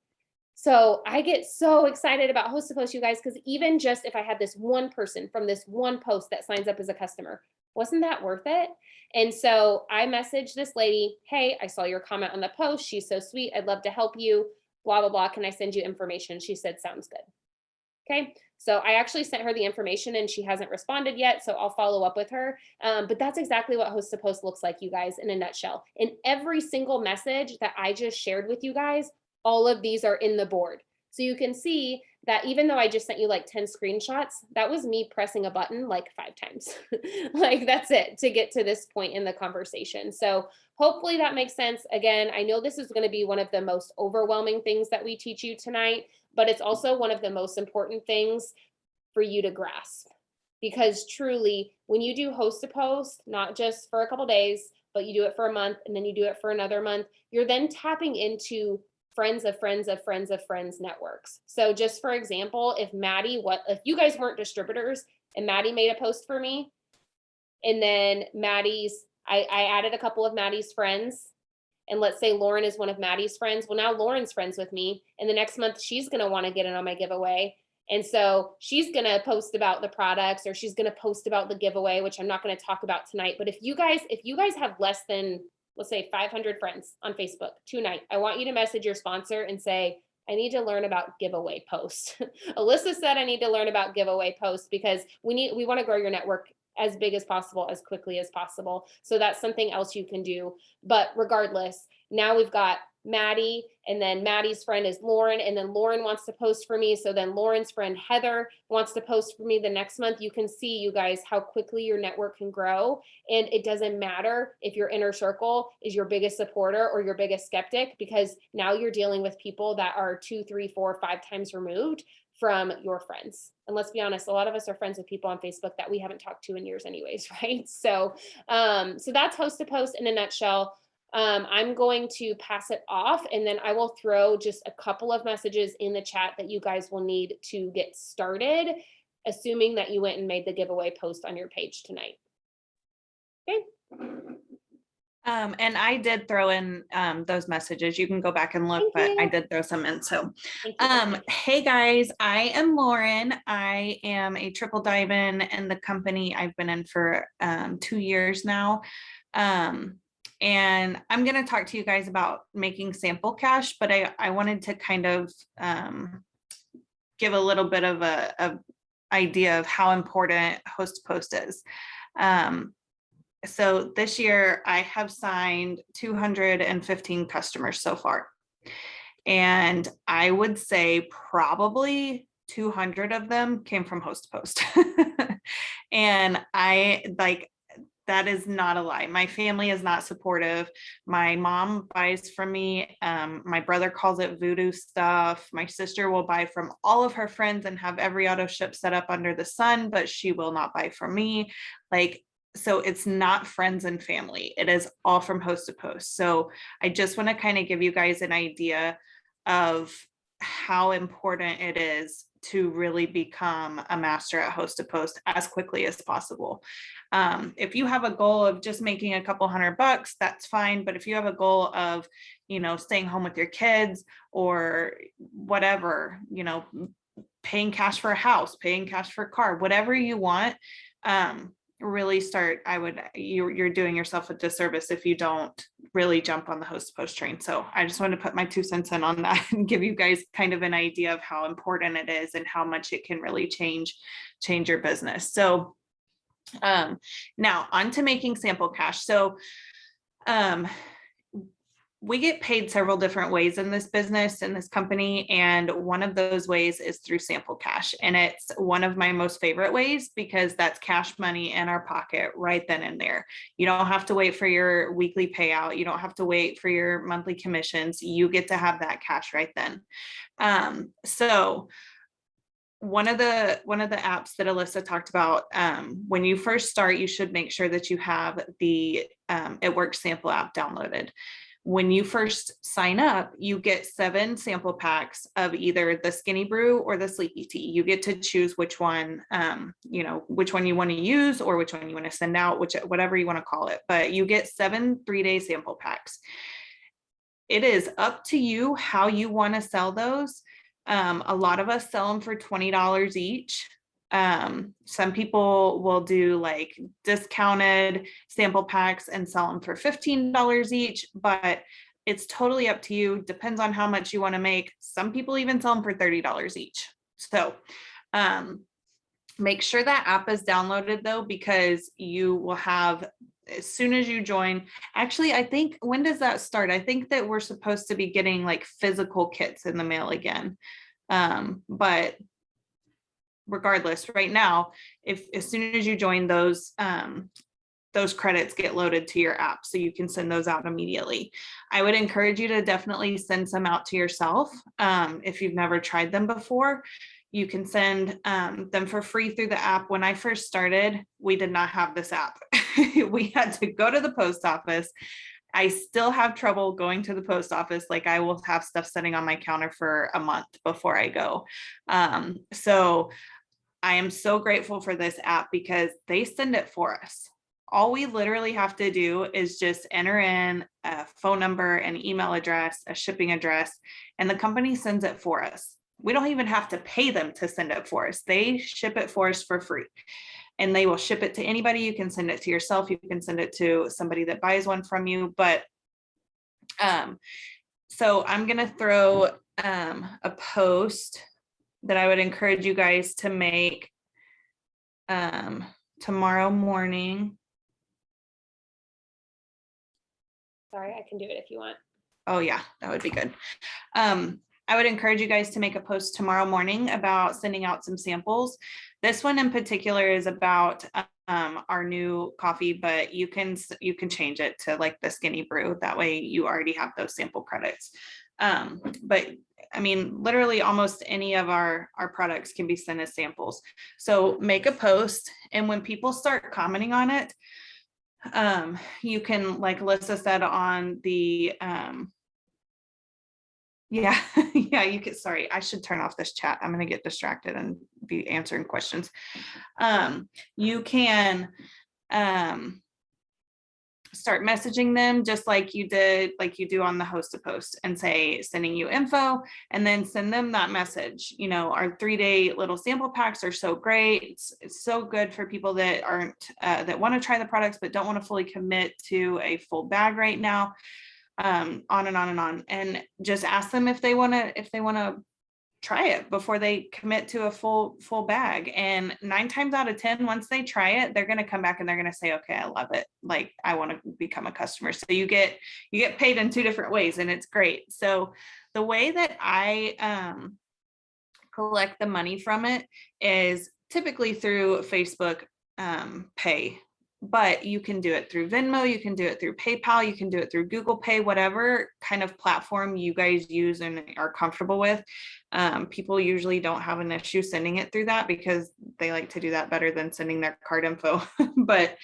So I get so excited about Host to Post, you guys, because even just if I had this one person from this one post that signs up as a customer, wasn't that worth it? And so I messaged this lady, hey, I saw your comment on the post. She's so sweet. I'd love to help you, blah, blah, blah. Can I send you information? She said, sounds good. Okay, so I actually sent her the information and she hasn't responded yet, so I'll follow up with her. But that's exactly what Host to Post looks like, you guys, in a nutshell. In every single message that I just shared with you guys, all of these are in the board. So you can see that even though I just sent you like 10 screenshots, that was me pressing a button like 5 times. Like that's it to get to this point in the conversation. So hopefully that makes sense. Again, I know this is going to be one of the most overwhelming things that we teach you tonight, but it's also one of the most important things for you to grasp. Because truly, when you do Host to Post, not just for a couple days, but you do it for a month and then you do it for another month, you're then tapping into friends of friends of friends of friends networks. So just for example, if you guys weren't distributors and Mady made a post for me, and then I added a couple of Maddie's friends, and let's say Lauren is one of Maddie's friends. Well, now Lauren's friends with me, and the next month she's going to want to get in on my giveaway. And so she's going to post about the products, or she's going to post about the giveaway, which I'm not going to talk about tonight. But if you guys have less than, let's say 500 friends on Facebook tonight, I want you to message your sponsor and say, I need to learn about giveaway posts. Elissa said I need to learn about giveaway posts because we want to grow your network as big as possible, as quickly as possible. So that's something else you can do. But regardless, now we've got Mady, and then Maddie's friend is Lauren, and then Lauren wants to post for me. So then Lauren's friend Heather wants to post for me the next month. You can see, you guys, how quickly your network can grow. And it doesn't matter if your inner circle is your biggest supporter or your biggest skeptic, because now you're dealing with people that are 2, 3, 4, 5 times removed from your friends. And let's be honest, a lot of us are friends with people on Facebook that we haven't talked to in years anyways, right? So that's Host to Post in a nutshell. I'm going to pass it off, and then I will throw just a couple of messages in the chat that you guys will need to get started, assuming that you went and made the giveaway post on your page tonight. Okay. And I did throw in those messages. You can go back and look, but I did throw some in. So hey guys, I am Lauren. I am a triple diamond in the company I've been in for 2 years now. And I'm going to talk to you guys about making sample cash, but I wanted to kind of give a little bit of a idea of how important Host to Post is. So this year I have signed 215 customers so far. And I would say probably 200 of them came from Host to Post. And that is not a lie. My family is not supportive. My mom buys from me. My brother calls it voodoo stuff. My sister will buy from all of her friends and have every auto ship set up under the sun, but she will not buy from me. So it's not friends and family. It is all from Host to Post. So I just want to kind of give you guys an idea of how important it is to really become a master at Host to Post as quickly as possible. If you have a goal of just making a couple $100, that's fine. But if you have a goal of, staying home with your kids or whatever, paying cash for a house, paying cash for a car, whatever you want. Really start, you're doing yourself a disservice if you don't really jump on the host to post train. So I just wanted to put my 2 cents in on that and give you guys kind of an idea of how important it is and how much it can really change your business. So now on to making sample cash. So we get paid several different ways in this business, in this company, and one of those ways is through sample cash. And it's one of my most favorite ways because that's cash money in our pocket right then and there. You don't have to wait for your weekly payout. You don't have to wait for your monthly commissions. You get to have that cash right then. So one of the apps that Elissa talked about, when you first start, you should make sure that you have the It Works sample app downloaded. When you first sign up, you get 7 sample packs of either the Skinny Brew or the Sleepy Tea. You get to choose which one, which one you want to use or which one you want to send out, whatever you want to call it. But you get 7 3-day sample packs. It is up to you how you want to sell those. A lot of us sell them for $20 each. Some people will do like discounted sample packs and sell them for $15 each, but it's totally up to you. Depends on how much you want to make. Some people even sell them for $30 each. So, make sure that app is downloaded though, because you will have, as soon as you join, actually, I think, when does that start? I think that we're supposed to be getting like physical kits in the mail again. But regardless, right now, if as soon as you join, those credits get loaded to your app, so you can send those out immediately. I would encourage you to definitely send some out to yourself. If you've never tried them before, you can send them for free through the app. When I first started, we did not have this app. We had to go to the post office. I still have trouble going to the post office. Like, I will have stuff sitting on my counter for a month before I go. So I am so grateful for this app because they send it for us. All we literally have to do is just enter in a phone number, an email address, a shipping address, and the company sends it for us. We don't even have to pay them to send it for us. They ship it for us for free. And they will ship it to anybody. You can send it to yourself. You can send it to somebody that buys one from you. But so I'm going to throw a post that I would encourage you guys to make tomorrow morning. Sorry, I can do it if you want. Oh yeah, that would be good. I would encourage you guys to make a post tomorrow morning about sending out some samples. This one in particular is about our new coffee, but you can change it to like the Skinny Brew. That way you already have those sample credits. But I mean, literally almost any of our products can be sent as samples. So make a post, and when people start commenting on it, you can, like Elissa said on the yeah, you could, sorry, I should turn off this chat. I'm going to get distracted and be answering questions. You can start messaging them just like you do on the host to post, and say, sending you info, and then send them that message. You know, our 3-day little sample packs are so great. It's so good for people that aren't, that want to try the products, but don't want to fully commit to a full bag right now. On and on and on, and just ask them if they want to try it before they commit to a full bag. And 9 times out of 10, once they try it, they're going to come back and they're going to say, okay, I love it. Like, I want to become a customer. So you get paid in 2 different ways, and it's great. So the way that I collect the money from it is typically through Facebook Pay. But you can do it through Venmo, you can do it through PayPal, you can do it through Google Pay, whatever kind of platform you guys use and are comfortable with. People usually don't have an issue sending it through that because they like to do that better than sending their card info. But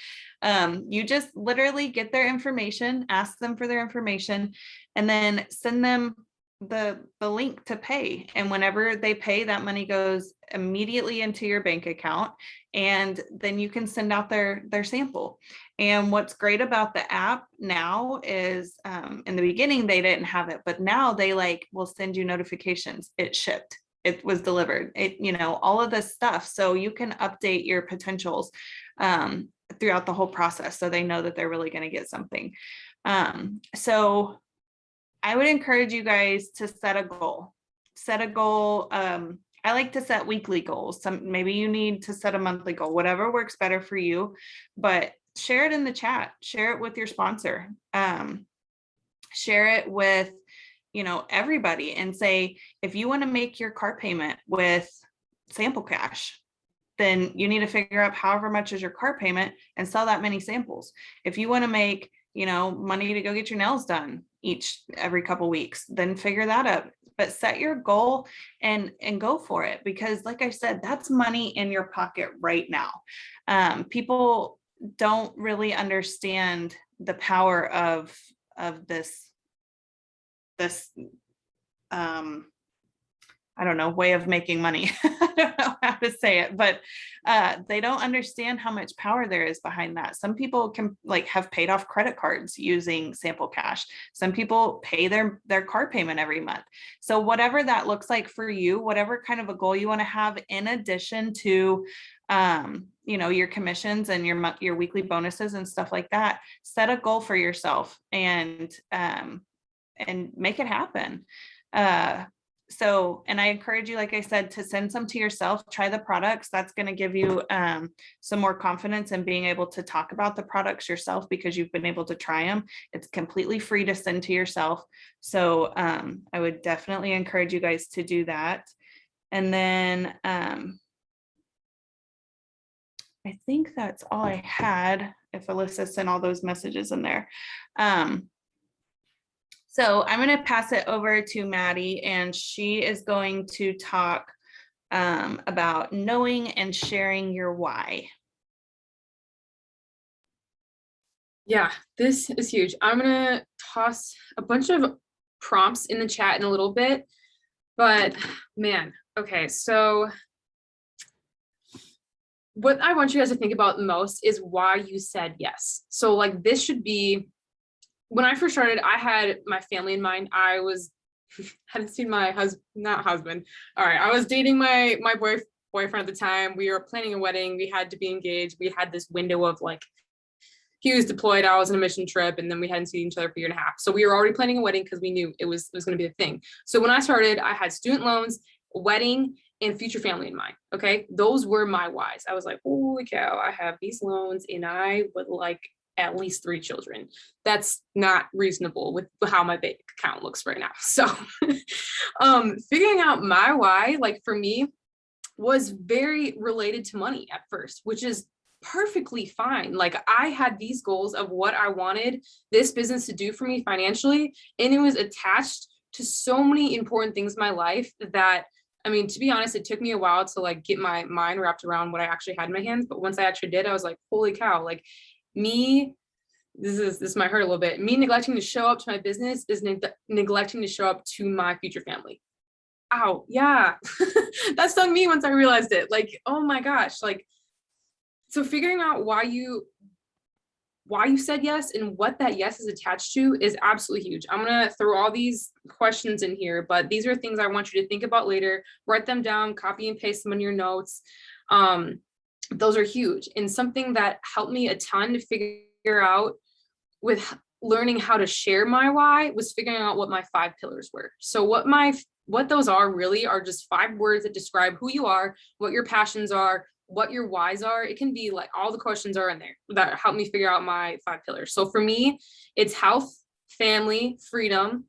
you just literally get their information, ask them for their information, and then send them the link to pay. And whenever they pay, that money goes immediately into your bank account, and then you can send out their sample. And what's great about the app now is, in the beginning they didn't have it, but now they will send you notifications. It shipped, it was delivered, all of this stuff. So you can update your potentials throughout the whole process, so they know that they're really going to get something. So I would encourage you guys to set a goal. I like to set weekly goals. Maybe you need to set a monthly goal, whatever works better for you, but share it in the chat, share it with your sponsor, share it with, everybody, and say, if you want to make your car payment with sample cash, then you need to figure out however much is your car payment and sell that many samples. If you want to make, money to go get your nails done every couple weeks, then figure that out. But set your goal and go for it, because like I said, that's money in your pocket right now. People don't really understand the power of this I don't know, way of making money. I don't know how to say it, but they don't understand how much power there is behind that. Some people can have paid off credit cards using sample cash. Some people pay their car payment every month. So whatever that looks like for you, whatever kind of a goal you want to have, in addition to your commissions and your weekly bonuses and stuff like that, set a goal for yourself and make it happen. And I encourage you, like I said, to send some to yourself, try the products. That's going to give you some more confidence in being able to talk about the products yourself, because you've been able to try them. It's completely free to send to yourself. So I would definitely encourage you guys to do that. And then I think that's all I had, if Elissa sent all those messages in there. So I'm going to pass it over to Mady, and she is going to talk about knowing and sharing your why. Yeah, this is huge. I'm going to toss a bunch of prompts in the chat in a little bit, but man, okay, so what I want you guys to think about most is why you said yes. So this should be, when I first started, I had my family in mind. I hadn't seen my husband. All right, I was dating my boyfriend at the time. We were planning a wedding. We had to be engaged. We had this window of he was deployed, I was on a mission trip, and then we hadn't seen each other for a year and a half. So we were already planning a wedding because we knew it was going to be a thing. So when I started, I had student loans, a wedding, and future family in mind. Okay, those were my whys. I was like, holy cow, I have these loans, and I would like at least 3 children. That's not reasonable with how my bank account looks right now. So figuring out my why, for me, was very related to money at first, which is perfectly fine. I had these goals of what I wanted this business to do for me financially, and it was attached to so many important things in my life that, I mean, to be honest, it took me a while to get my mind wrapped around what I actually had in my hands. But once I actually did, I was like, holy cow, this might hurt a little bit. Me neglecting to show up to my business is neglecting to show up to my future family. Ow, yeah. That stung me once I realized it. Oh my gosh. So figuring out why you said yes and what that yes is attached to is absolutely huge. I'm going to throw all these questions in here, but these are things I want you to think about later. Write them down, copy and paste them in your notes. Those are huge. And something that helped me a ton to figure out with learning how to share my why was figuring out what my 5 pillars were. So what those are really are just 5 words that describe who you are, what your passions are, what your whys are. It can be all the questions are in there that help me figure out my 5 pillars. So for me, it's health, family, freedom,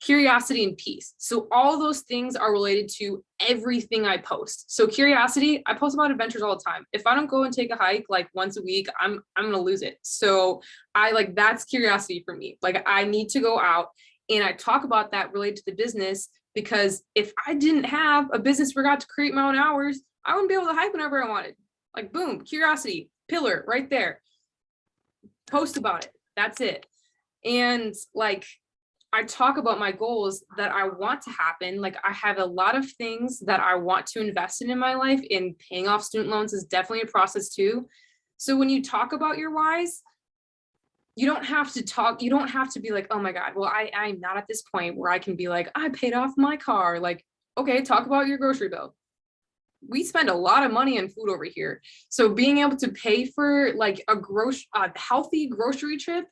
curiosity, and peace. So all those things are related to everything I post. So curiosity, I post about adventures all the time. If I don't go and take a hike once a week, I'm going to lose it. So that's curiosity for me. I need to go out, and I talk about that related to the business, because if I didn't have a business where I got to create my own hours, I wouldn't be able to hike whenever I wanted. Boom, curiosity, pillar right there. Post about it. That's it. And I talk about my goals that I want to happen. I have a lot of things that I want to invest in my life, and paying off student loans is definitely a process too. So when you talk about your whys, you don't have to be oh my God, well, I'm not at this point where I can be I paid off my car. Okay, talk about your grocery bill. We spend a lot of money on food over here. So being able to pay for like a healthy grocery trip,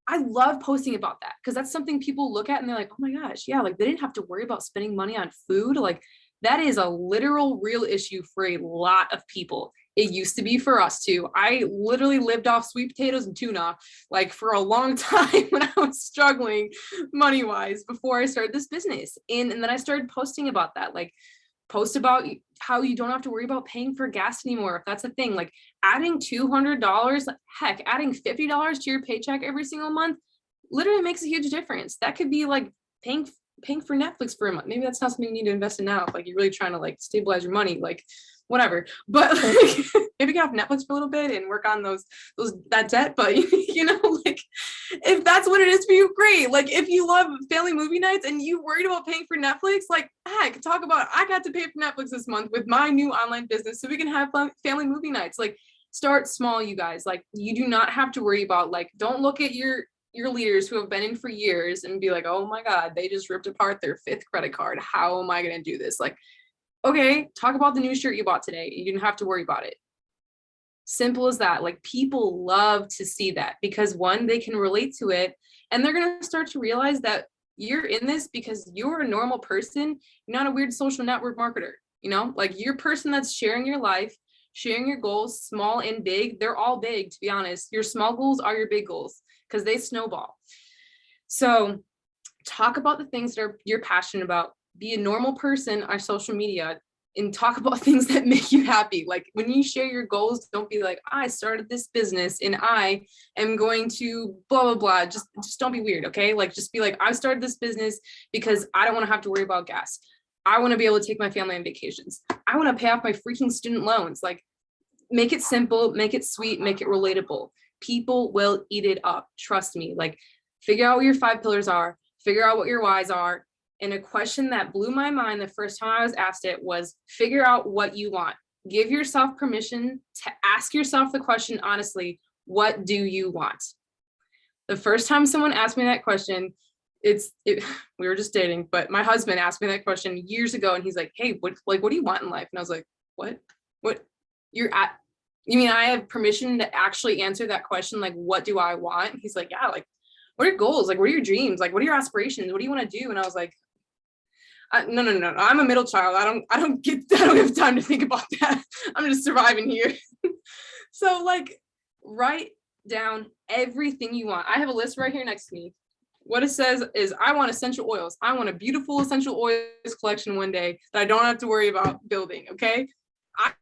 I love posting about that because that's something people look at and they're like, oh my gosh, yeah, like they didn't have to worry about spending money on food. Like that is a literal real issue for a lot of people. It used to be for us too. I literally lived off sweet potatoes and tuna like for a long time when I was struggling money wise before I started this business. And then I started posting about that, like post about how you don't have to worry about paying for gas anymore. If that's a thing, like adding $200, heck, adding $50 to your paycheck every single month literally makes a huge difference. That could be like paying for Netflix for a month. Maybe that's not something you need to invest in now. If like you're really trying to like stabilize your money, like whatever. But like, maybe get off Netflix for a little bit and work on that debt. But you know, like if that's what it is for you, great. Like if you love family movie nights and you worried about paying for Netflix, like heck, talk about I got to pay for Netflix this month with my new online business so we can have family movie nights. Like start small, you guys. Like you do not have to worry about like don't look at your leaders who have been in for years and be like, oh my God, they just ripped apart their 5th credit card. How am I going to do this? Like, okay, talk about the new shirt you bought today. You didn't have to worry about it. Simple as that. Like people love to see that because one, they can relate to it and they're going to start to realize that you're in this because you're a normal person. You're not a weird social network marketer, you know, like you're a person that's sharing your life, sharing your goals, small and big. They're all big, to be honest. Your small goals are your big goals because they snowball. So talk about the things that you're passionate about. Be a normal person on social media and talk about things that make you happy. Like when you share your goals, don't be like, I started this business and I am going to blah, blah, blah. Just don't be weird. Okay. Like just be like, I started this business because I don't want to have to worry about gas. I want to be able to take my family on vacations. I want to pay off my freaking student loans. Like make it simple, make it sweet, make it relatable. People will eat it up. Trust me. Like figure out what your 5 pillars are, figure out what your whys are. And a question that blew my mind the first time I was asked it was figure out what you want. Give yourself permission to ask yourself the question honestly, what do you want? The first time someone asked me that question, we were just dating, but my husband asked me that question years ago and he's like, hey, what do you want in life? And I was like, what you mean I have permission to actually answer that question? Like, what do I want? He's like, yeah, like, what are your goals? Like, what are your dreams? Like, what are your aspirations? What do you want to do? And I was like, no. I'm a middle child. I don't have time to think about that. I'm just surviving here. So like, write down everything you want. I have a list right here next to me. What it says is I want essential oils. I want a beautiful essential oils collection one day that I don't have to worry about building. Okay.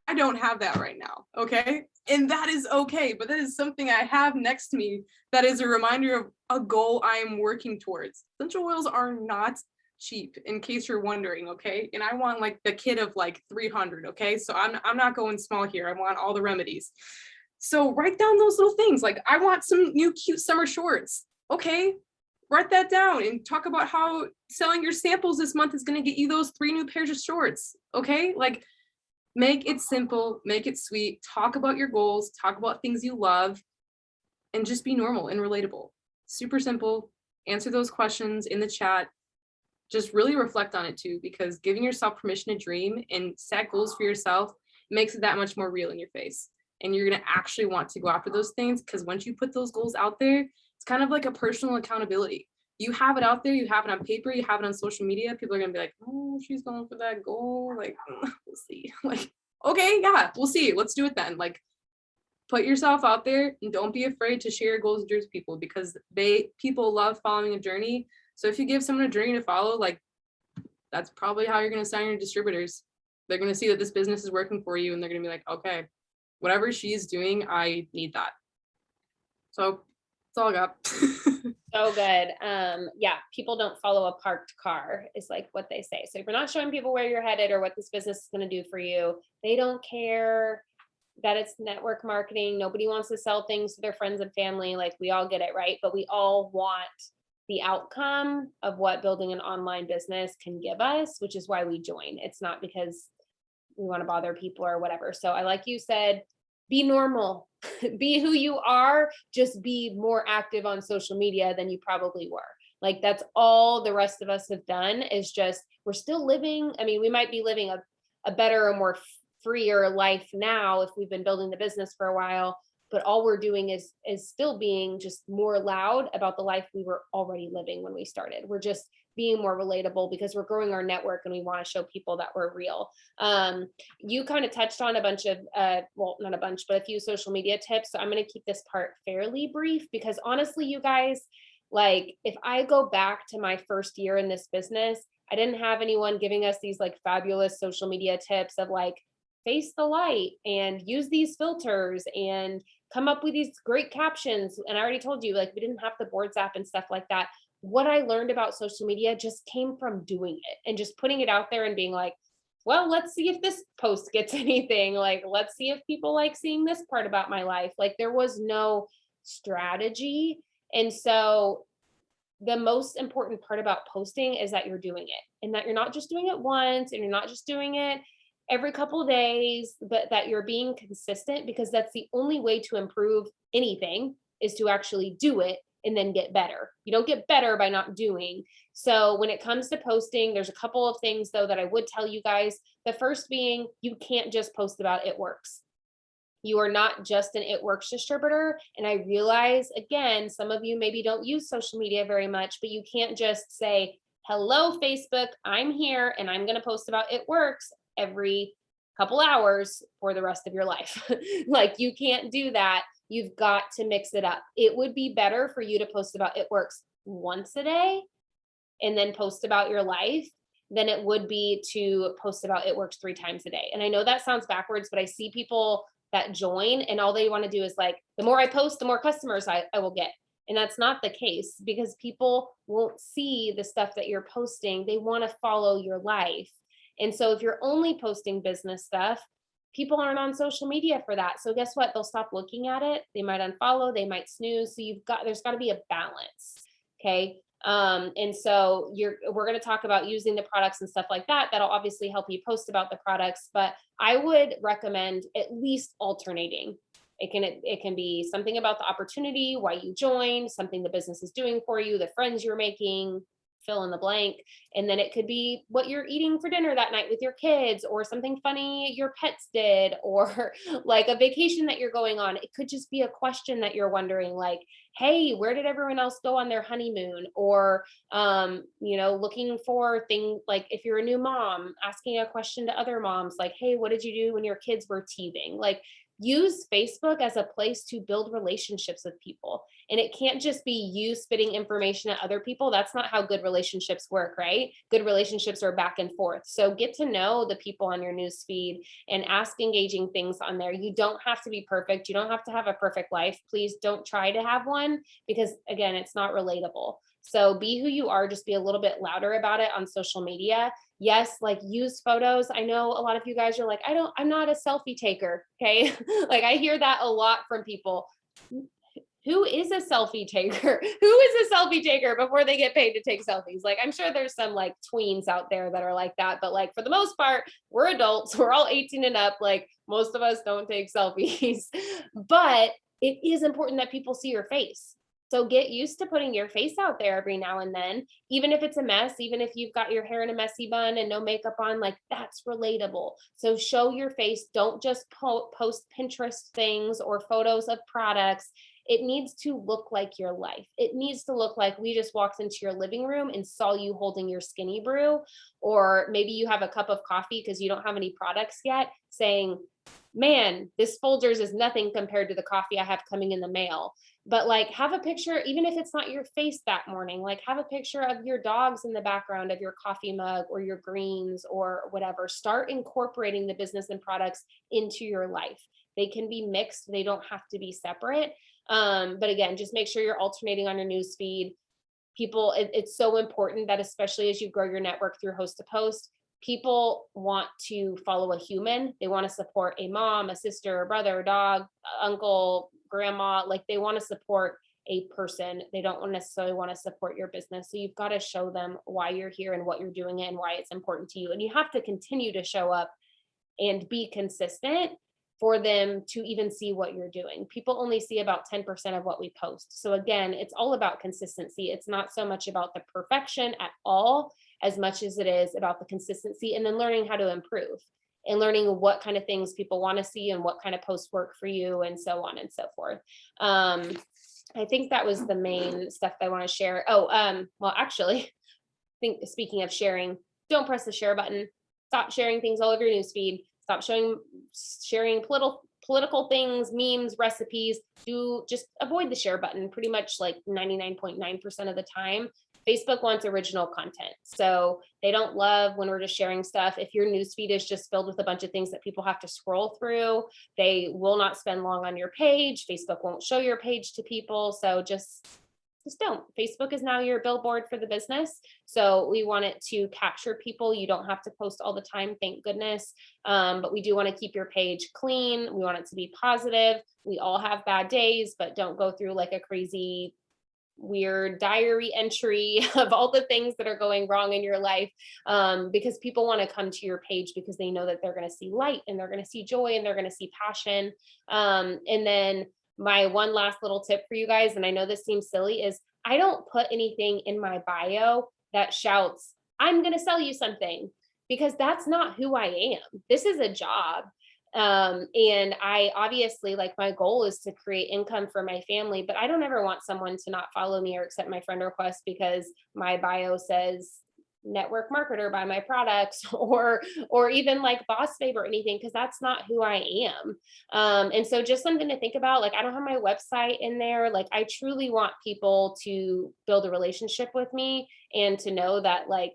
I don't have that right now. Okay. And that is okay. But that is something I have next to me that is a reminder of a goal I am working towards. Essential oils are not cheap, in case you're wondering. Okay. And I want like the kit of like 300. Okay. So I'm not going small here. I want all the remedies. So write down those little things. Like I want some new cute summer shorts. Okay. Write that down and talk about how selling your samples this month is going to get you those 3 new pairs of shorts. Okay. Like, make it simple, make it sweet, talk about your goals, talk about things you love, and just be normal and relatable. Super simple. Answer those questions in the chat. Just really reflect on it too, because giving yourself permission to dream and set goals for yourself makes it that much more real in your face. And you're going to actually want to go after those things because once you put those goals out there, it's kind of like a personal accountability. You have it out there, you have it on paper, you have it on social media. People are going to be like, oh, she's going for that goal. Like, we'll see. Like, okay, yeah, we'll see. Let's do it then. Like, put yourself out there and don't be afraid to share your goals and dreams with people because people love following a journey. So if you give someone a journey to follow, like, that's probably how you're going to sign your distributors. They're going to see that this business is working for you and they're going to be like, okay, whatever she's doing, I need that. So that's all I got. So good. Yeah, people don't follow a parked car is like what they say. So if you're not showing people where you're headed or what this business is going to do for you, they don't care that it's network marketing. Nobody wants to sell things to their friends and family. Like we all get it, right? But we all want the outcome of what building an online business can give us, which is why we join. It's not because we want to bother people or whatever. So I, like you said, be normal, be who you are, just be more active on social media than you probably were. Like that's all the rest of us have done, is just, we're still living. I mean, we might be living a better or more freer life now if we've been building the business for a while, but all we're doing is still being just more loud about the life we were already living when we started. We're just being more relatable because we're growing our network and we want to show people that we're real. You kind of touched on a bunch of, well, not a bunch, but a few social media tips. So I'm going to keep this part fairly brief because honestly, you guys, like if I go back to my first year in this business, I didn't have anyone giving us these like fabulous social media tips of like, face the light and use these filters and come up with these great captions. And I already told you, like, we didn't have the boards app and stuff like that. What I learned about social media just came from doing it and just putting it out there and being like, well, let's see if this post gets anything. Like, let's see if people like seeing this part about my life. Like, there was no strategy. And so the most important part about posting is that you're doing it and that you're not just doing it once and you're not just doing it every couple of days, but that you're being consistent, because that's the only way to improve anything, is to actually do it and then get better. You don't get better by not doing. So when it comes to posting, there's a couple of things though that I would tell you guys. The first being, you can't just post about it works. You are not just an It Works distributor. And I realize, again, some of you maybe don't use social media very much, but you can't just say, hello, Facebook, I'm here and I'm going to post about It Works every couple hours for the rest of your life. Like, you can't do that. You've got to mix it up. It would be better for you to post about It Works once a day and then post about your life than it would be to post about It Works 3 times a day. And I know that sounds backwards, but I see people that join and all they want to do is like, the more I post, the more customers I will get. And that's not the case, because people won't see the stuff that you're posting. They want to follow your life. And so if you're only posting business stuff, people aren't on social media for that. So guess what? They'll stop looking at it. They might unfollow, they might snooze. So there's got to be a balance. Okay. And so we're going to talk about using the products and stuff like that. That'll obviously help you post about the products, but I would recommend at least alternating. It can be something about the opportunity, why you joined, something the business is doing for you, the friends you're making, fill in the blank. And then it could be what you're eating for dinner that night with your kids, or something funny your pets did, or like a vacation that you're going on. It could just be a question that you're wondering, like, hey, where did everyone else go on their honeymoon? Or, looking for things like, if you're a new mom, asking a question to other moms, like, hey, what did you do when your kids were teething? Like, use Facebook as a place to build relationships with people. And it can't just be you spitting information at other people. That's not how good relationships work, right? Good relationships are back and forth. So get to know the people on your news feed and ask engaging things on there. You don't have to be perfect. You don't have to have a perfect life. Please don't try to have one, because again, it's not relatable. So be who you are, just be a little bit louder about it on social media. Yes, like, use photos. I know a lot of you guys are like, I'm not a selfie taker. Okay. Like, I hear that a lot from people. Who is a selfie taker? Who is a selfie taker before they get paid to take selfies? Like, I'm sure there's some like tweens out there that are like that, but like, for the most part, we're adults. We're all 18 and up. Like, most of us don't take selfies, but it is important that people see your face. So get used to putting your face out there every now and then, even if it's a mess, even if you've got your hair in a messy bun and no makeup on, like, that's relatable. So show your face. Don't just post Pinterest things or photos of products. It needs to look like your life. It needs to look like we just walked into your living room and saw you holding your skinny brew, or maybe you have a cup of coffee because you don't have any products yet, saying, man, this Folgers is nothing compared to the coffee I have coming in the mail. But like, have a picture, even if it's not your face that morning, like, have a picture of your dogs in the background of your coffee mug or your greens or whatever. Start incorporating the business and products into your life. They can be mixed. They don't have to be separate. But again, just make sure you're alternating on your news feed. People, it's so important that, especially as you grow your network through host to post, people want to follow a human. They want to support a mom, a sister, a brother, a dog, uncle, grandma. Like, they want to support a person. They don't necessarily want to support your business. So you've got to show them why you're here and what you're doing and why it's important to you. And you have to continue to show up and be consistent. for them to even see what you're doing. People only see about 10% of what we post. So again, it's all about consistency. It's not so much about the perfection at all, as much as it is about the consistency, and then learning how to improve and learning what kind of things people want to see and what kind of posts work for you, and so on and so forth. I think that was the main stuff I want to share. Well, actually, I think speaking of sharing, don't press the share button. Stop sharing things all over your newsfeed. Stop sharing political things, memes, recipes. Just avoid the share button pretty much like 99.9% of the time. Facebook wants original content. So they don't love when we're just sharing stuff. If your newsfeed is just filled with a bunch of things that people have to scroll through, they will not spend long on your page. Facebook won't show your page to people. So just don't. Facebook is now your billboard for the business. So we want it to capture people. You don't have to post all the time, thank goodness. But we do want to keep your page clean. We want it to be positive. We all have bad days, but don't go through like a crazy weird diary entry of all the things that are going wrong in your life, because people want to come to your page because they know that they're going to see light, and they're going to see joy, and they're going to see passion. And then my one last little tip for you guys, and I know this seems silly, is I don't put anything in my bio that shouts, I'm going to sell you something, because that's not who I am. This is a job. And I obviously, like, my goal is to create income for my family, but I don't ever want someone to not follow me or accept my friend request because my bio says network marketer, buy my products, or even like boss babe or anything, because that's not who I am. And so just something to think about. Like, I don't have my website in there. Like, I truly want people to build a relationship with me and to know that, like,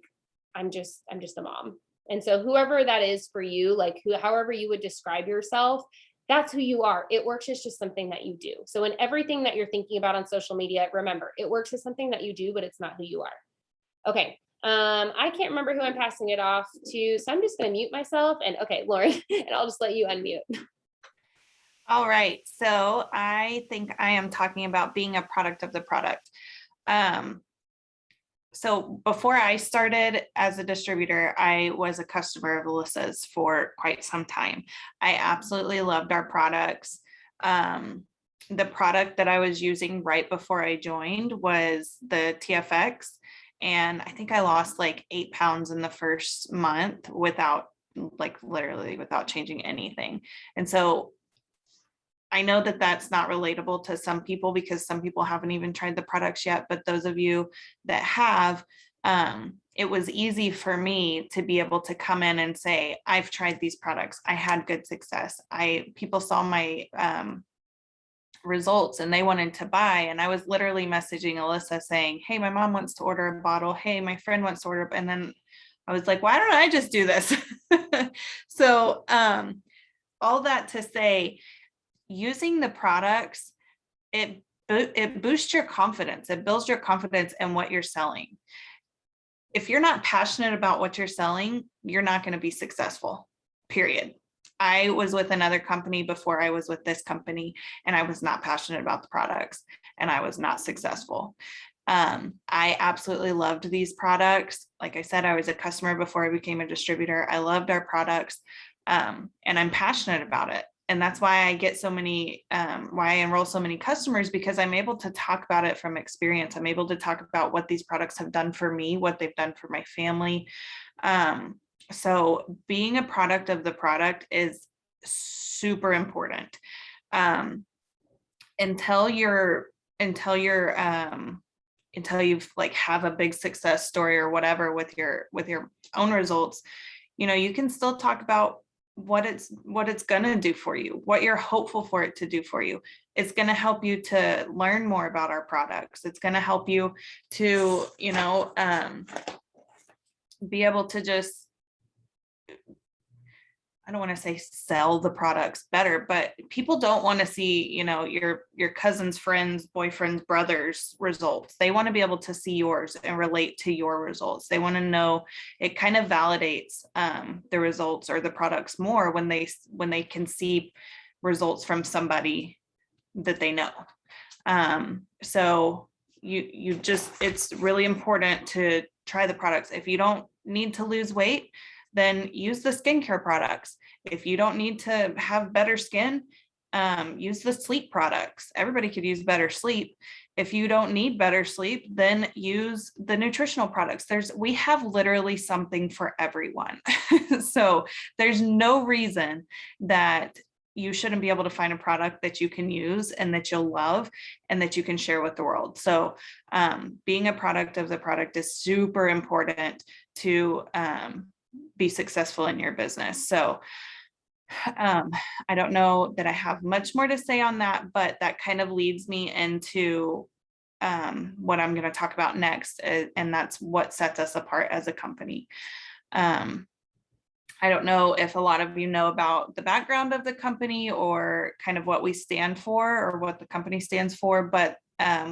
I'm just a mom. And so whoever that is for you, like however you would describe yourself, that's who you are. It works as just something that you do. So in everything that you're thinking about on social media, remember, it works as something that you do, but it's not who you are. Okay. I can't remember who I'm passing it off to, so I'm just going to mute myself. And okay, Lauren, and I'll just let you unmute. All right. So I think I am talking about being a product of the product. So before I started as a distributor, I was a customer of Elissa's for quite some time. I absolutely loved our products. The product that I was using right before I joined was the TFX. And I think I lost like 8 pounds in the first month without, like, literally without changing anything. And so I know that that's not relatable to some people because some people haven't even tried the products yet, but those of you that have, it was easy for me to be able to come in and say, I've tried these products. I had good success. People saw my results and they wanted to buy. And I was literally messaging Elissa saying, hey, my mom wants to order a bottle. Hey, my friend wants to order. And then I was like, why don't I just do this? So all that to say, using the products, it boosts your confidence. It builds your confidence in what you're selling. If you're not passionate about what you're selling, you're not going to be successful, period. I was with another company before I was with this company, and I was not passionate about the products, and I was not successful. I absolutely loved these products. Like I said, I was a customer before I became a distributor. I loved our products, and I'm passionate about it. And that's why I get so many, why I enroll so many customers, because I'm able to talk about it from experience. I'm able to talk about what these products have done for me, what they've done for my family. So being a product of the product is super important. Until you've like have a big success story or whatever with your own results, you can still talk about what it's going to do for you, what you're hopeful for it to do for you. It's going to help you to learn more about our products. It's going to help you to, be able to just, I don't want to say sell the products better, but people don't want to see, your cousin's friends, boyfriend's brother's results. They want to be able to see yours and relate to your results. They want to know, it kind of validates the results or the products more when they can see results from somebody that they know. So it's really important to try the products. If you don't need to lose weight, then use the skincare products. If you don't need to have better skin, use the sleep products. Everybody could use better sleep. If you don't need better sleep, then use the nutritional products. We have literally something for everyone. So there's no reason that you shouldn't be able to find a product that you can use and that you'll love and that you can share with the world. So being a product of the product is super important to be successful in your business. So I don't know that I have much more to say on that, but that kind of leads me into what I'm going to talk about next, and that's what sets us apart as a company. I don't know if a lot of you know about the background of the company or kind of what we stand for or what the company stands for, but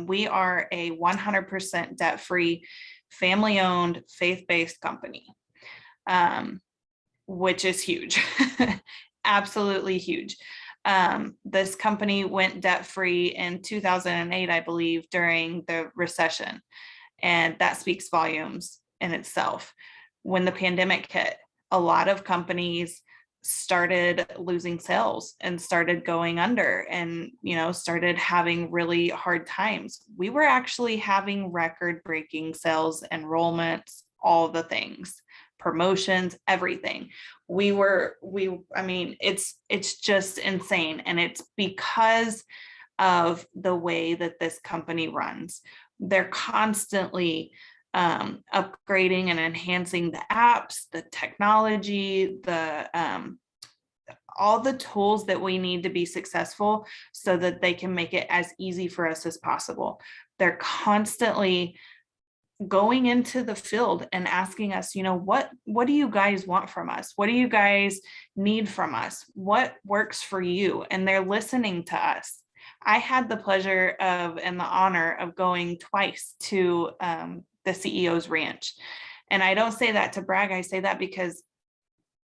we are a 100% debt-free, family-owned, faith-based company, which is huge. Absolutely huge. This company went debt-free in 2008, I believe, during the recession. And that speaks volumes in itself. When the pandemic hit, a lot of companies started losing sales and started going under and, started having really hard times. We were actually having record-breaking sales, enrollments, all the things, promotions, everything. It's just insane. And it's because of the way that this company runs. They're constantly upgrading and enhancing the apps, the technology, all the tools that we need to be successful so that they can make it as easy for us as possible. They're constantly going into the field and asking us, what do you guys want from us? What do you guys need from us? What works for you? And they're listening to us. I had the pleasure of and the honor of going twice to the CEO's ranch. And I don't say that to brag. I say that because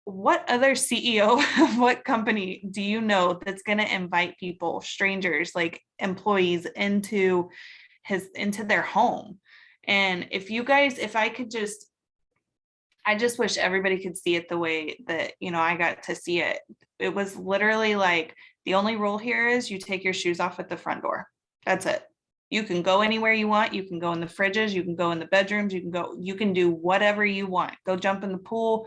what other CEO of what company do you know that's going to invite people, strangers, like employees into their home? And I just wish everybody could see it the way that, I got to see it. It was literally like, the only rule here is you take your shoes off at the front door. That's it. You can go anywhere you want. You can go in the fridges. You can go in the bedrooms. You can do whatever you want. Go jump in the pool.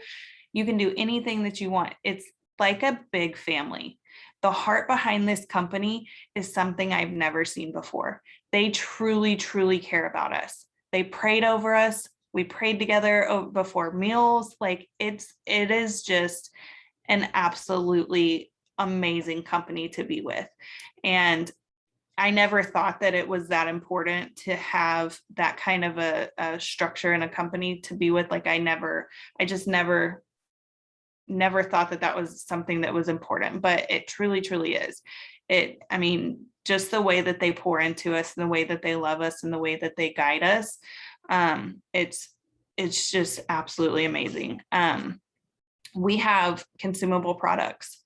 You can do anything that you want. It's like a big family. The heart behind this company is something I've never seen before. They truly, truly care about us. They prayed over us. We prayed together before meals. Like it is just an absolutely amazing company to be with. And I never thought that it was that important to have that kind of a structure in a company to be with. Like I just never thought that was something that was important, but it truly, truly is. Just the way that they pour into us, and the way that they love us, and the way that they guide us. It's just absolutely amazing. We have consumable products.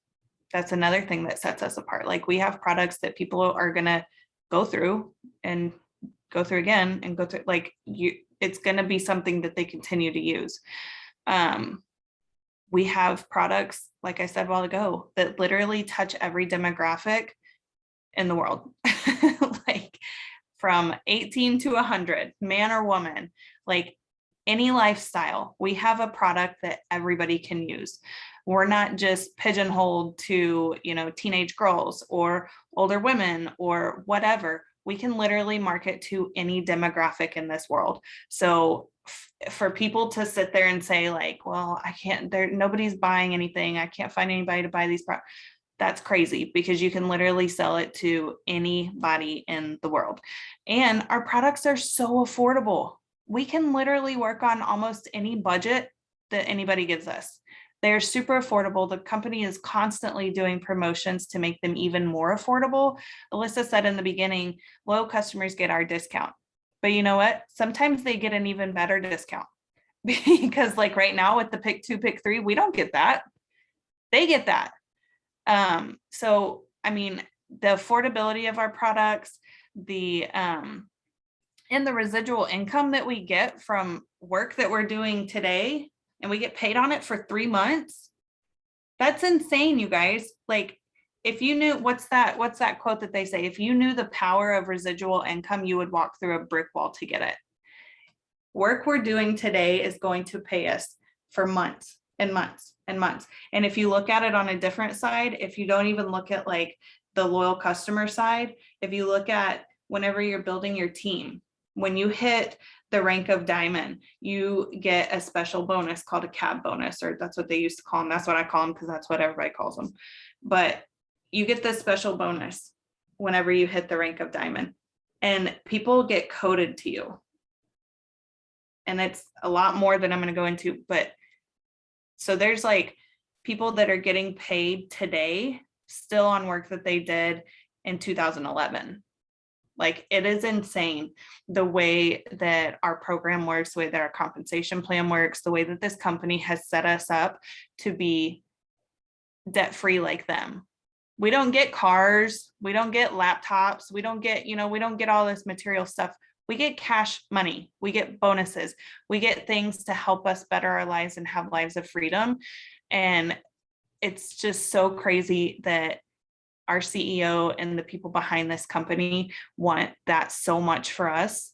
That's another thing that sets us apart. Like we have products that people are going to go through and go through again and go through, it's going to be something that they continue to use. We have products, like I said a while ago, that literally touch every demographic in the world, like from 18 to 100, man or woman, like any lifestyle. We have a product that everybody can use. We're not just pigeonholed to, teenage girls or older women or whatever. We can literally market to any demographic in this world. So for people to sit there and say like, well, I can't, nobody's buying anything. I can't find anybody to buy these products. That's crazy, because you can literally sell it to anybody in the world. And our products are so affordable. We can literally work on almost any budget that anybody gives us. They're super affordable. The company is constantly doing promotions to make them even more affordable. Elissa said in the beginning, loyal customers get our discount. But you know what? Sometimes they get an even better discount, because like right now with the pick 2, pick 3, we don't get that. They get that. So, the affordability of our products, and the residual income that we get from work that we're doing today, and we get paid on it for 3 months. That's insane, you guys. Like, if you knew, what's that quote that they say? If you knew the power of residual income, you would walk through a brick wall to get it. Work we're doing today is going to pay us for months and months and months. And if you look at it on a different side, if you don't even look at like the loyal customer side, if you look at whenever you're building your team, when you hit the rank of diamond, you get a special bonus called a cab bonus, or that's what they used to call them. That's what I call them because that's what everybody calls them. But you get this special bonus whenever you hit the rank of diamond, and people get coded to you. And it's a lot more than I'm going to go into, but so there's like people that are getting paid today still on work that they did in 2011. Like, it is insane the way that our program works, the way that our compensation plan works, the way that this company has set us up to be debt-free like them. We don't get cars, we don't get laptops, we don't get, we don't get all this material stuff. We get cash money, we get bonuses, we get things to help us better our lives and have lives of freedom. And it's just so crazy that our CEO and the people behind this company want that so much for us,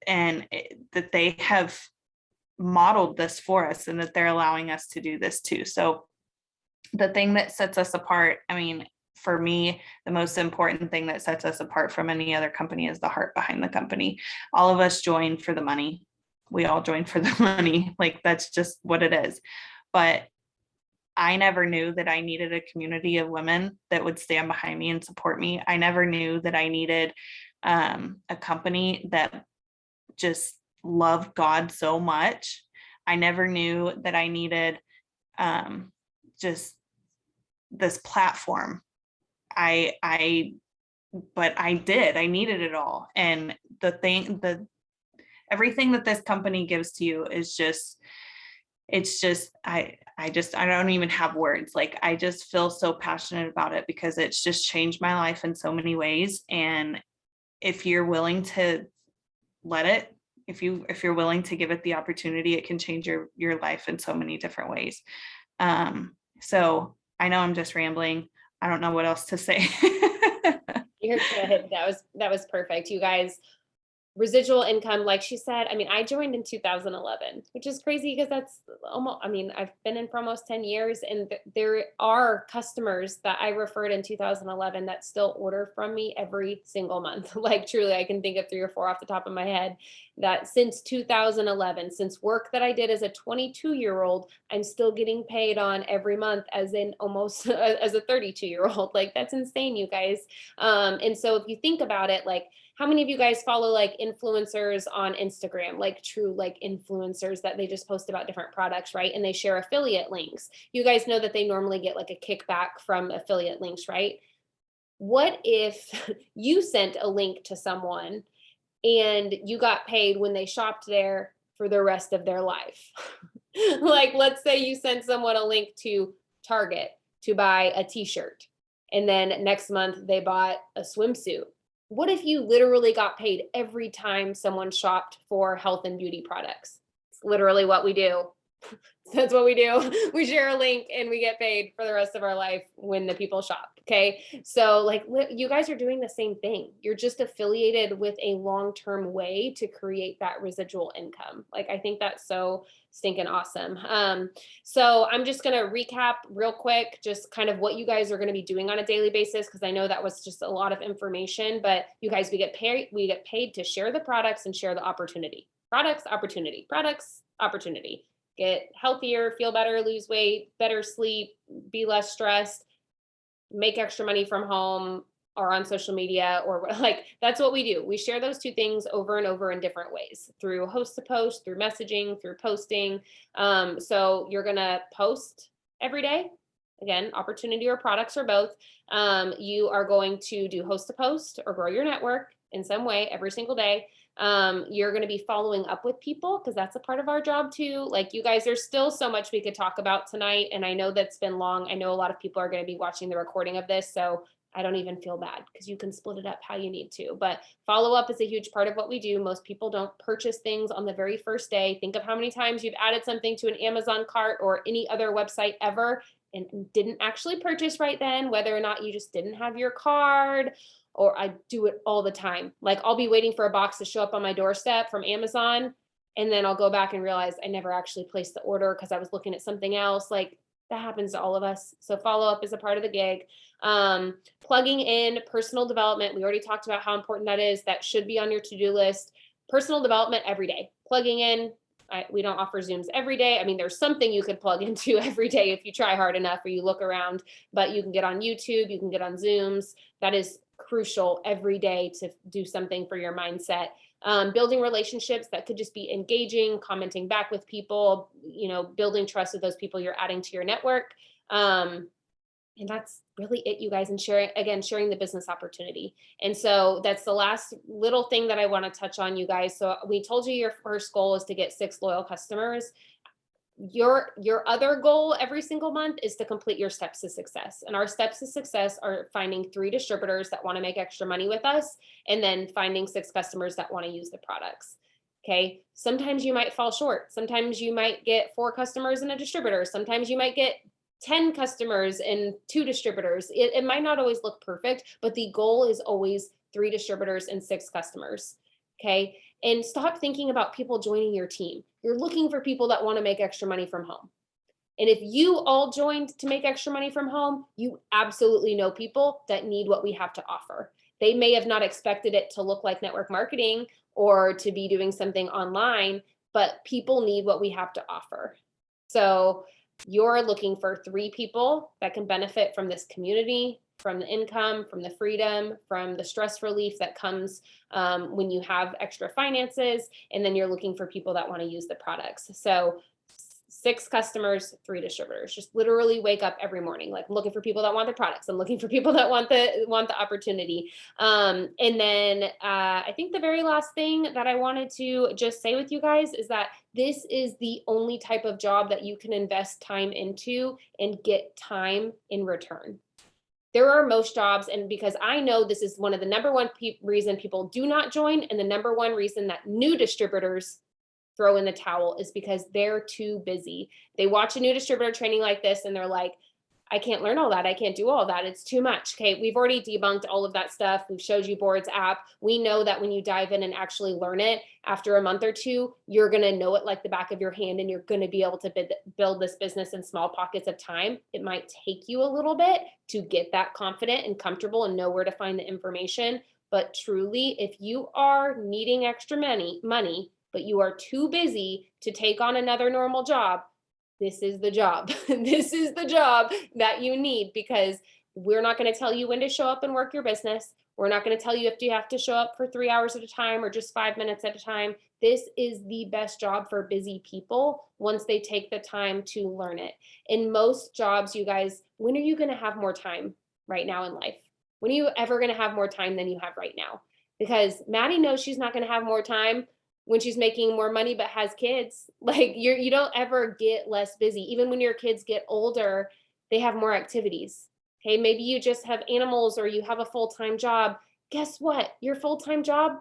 and that they have modeled this for us, and that they're allowing us to do this too. So the thing that sets us apart, I mean, for me, the most important thing that sets us apart from any other company is the heart behind the company. All of us join for the money. We all join for the money. Like, that's just what it is. But I never knew that I needed a community of women that would stand behind me and support me. I never knew that I needed a company that just loved God so much. I never knew that I needed just this platform. But I did. I needed it all. And everything that this company gives to you is just, I don't even have words. Like, I just feel so passionate about it because it's just changed my life in so many ways. And if you're willing to let it, if you're willing to give it the opportunity, it can change your life in so many different ways. So I know I'm just rambling. I don't know what else to say. You're good. That was perfect. You guys, residual income, like she said, I mean, I joined in 2011, which is crazy because that's almost, I mean, I've been in for almost 10 years, and there are customers that I referred in 2011 that still order from me every single month. Like, truly, I can think of 3 or 4 off the top of my head that since 2011, since work that I did as a 22-year-old, I'm still getting paid on every month as in almost as a 32-year-old. Like, that's insane, you guys. And so if you think about it, like, how many of you guys follow like influencers on Instagram, like true like influencers that they just post about different products, right? And they share affiliate links. You guys know that they normally get like a kickback from affiliate links, right? What if you sent a link to someone and you got paid when they shopped there for the rest of their life? Like, let's say you sent someone a link to Target to buy a t-shirt, and then next month they bought a swimsuit. What if you literally got paid every time someone shopped for health and beauty products? It's literally what we do. That's what we do. We share a link and we get paid for the rest of our life when the people shop. Okay. So like, you guys are doing the same thing. You're just affiliated with a long-term way to create that residual income. Like, I think that's so stinking awesome. So I'm just going to recap real quick, just kind of what you guys are going to be doing on a daily basis, because I know that was just a lot of information, but you guys, we get paid to share the products and share the opportunity. Products, opportunity, products, opportunity. Get healthier, feel better, lose weight, better sleep, be less stressed, make extra money from home or on social media, or like, that's what we do. We share those 2 things over and over in different ways, through host to post, through messaging, through posting. So you're going to post every day. Again, opportunity or products or both. You are going to do host to post or grow your network in some way every single day. You're going to be following up with people, because that's a part of our job too. Like, you guys, there's still so much we could talk about tonight. And I know that's been long. I know a lot of people are going to be watching the recording of this. So I don't even feel bad because you can split it up how you need to. But follow up is a huge part of what we do. Most people don't purchase things on the very first day. Think of how many times you've added something to an Amazon cart or any other website ever and didn't actually purchase right then, whether or not you just didn't have your card. Or I do it all the time. Like I'll be waiting for a box to show up on my doorstep from Amazon, and then I'll go back and realize I never actually placed the order because I was looking at something else. Like that happens to all of us. So follow up is a part of the gig. Plugging in personal development. We already talked about how important that is. That should be on your to-do list. Personal development every day. Plugging in. We don't offer Zooms every day. I mean, there's something you could plug into every day if you try hard enough or you look around, but you can get on YouTube, you can get on Zooms. That is crucial every day to do something for your mindset. Building relationships that could just be engaging, commenting back with people, building trust with those people you're adding to your network. And that's really it, you guys, and sharing the business opportunity. And so that's the last little thing that I want to touch on, you guys. So we told you your first goal is to get 6 loyal customers. Your other goal every single month is to complete your steps to success. And our steps to success are finding 3 distributors that want to make extra money with us, and then finding 6 customers that want to use the products. Okay. Sometimes you might fall short. Sometimes you might get 4 customers and a distributor. Sometimes you might get 10 customers and 2 distributors. It might not always look perfect, but the goal is always 3 distributors and 6 customers. Okay. And stop thinking about people joining your team. You're looking for people that want to make extra money from home. And if you all joined to make extra money from home, you absolutely know people that need what we have to offer. They may have not expected it to look like network marketing or to be doing something online, but people need what we have to offer. So you're looking for 3 people that can benefit from this community, from the income, from the freedom, from the stress relief that comes when you have extra finances. And then you're looking for people that want to use the products. So 6 customers, 3 distributors. Just literally wake up every morning. Like I'm looking for people that want the products. I'm looking for people that want the opportunity. And then I think the very last thing that I wanted to just say with you guys is that this is the only type of job that you can invest time into and get time in return. There are most jobs, and because I know this is one of the number one reason people do not join, and the number one reason that new distributors throw in the towel is because they're too busy. They watch a new distributor training like this and they're like, I can't learn all that. I can't do all that. It's too much. Okay. We've already debunked all of that stuff. We've showed you Board's app. We know that when you dive in and actually learn it after a month or 2, you're going to know it like the back of your hand, and you're going to be able to build this business in small pockets of time. It might take you a little bit to get that confident and comfortable and know where to find the information. But truly, if you are needing extra money, but you are too busy to take on another normal job, this is the job. This is the job that you need, because we're not going to tell you when to show up and work your business. We're not going to tell you if you have to show up for 3 hours at a time or just 5 minutes at a time. This is the best job for busy people once they take the time to learn it. In most jobs, you guys, when are you going to have more time right now in life? When are you ever going to have more time than you have right now? Because Mady knows she's not going to have more time when she's making more money but has kids. Like you don't ever get less busy. Even when your kids get older, they have more activities. Okay, maybe you just have animals or you have a full-time job. Guess what? Your full-time job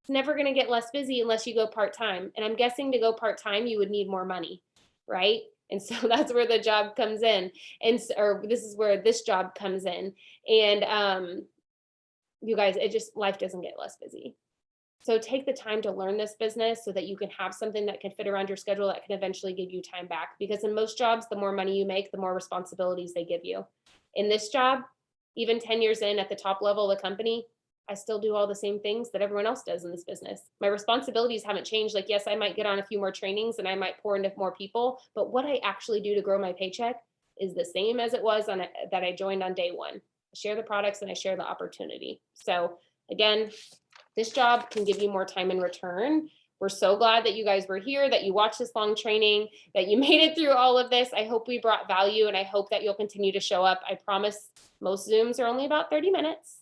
is never going to get less busy unless you go part-time. And I'm guessing to go part-time, you would need more money, right? And so that's where the job comes in. Or this is where this job comes in. And you guys, life doesn't get less busy. So take the time to learn this business so that you can have something that can fit around your schedule that can eventually give you time back. Because in most jobs, the more money you make, the more responsibilities they give you. In this job, even 10 years in at the top level of the company, I still do all the same things that everyone else does in this business. My responsibilities haven't changed. Like, yes, I might get on a few more trainings and I might pour into more people, but what I actually do to grow my paycheck is the same as it was that I joined on day 1. I share the products and I share the opportunity. So again, this job can give you more time in return. We're so glad that you guys were here, that you watched this long training, that you made it through all of this. I hope we brought value, and I hope that you'll continue to show up. I promise most Zooms are only about 30 minutes,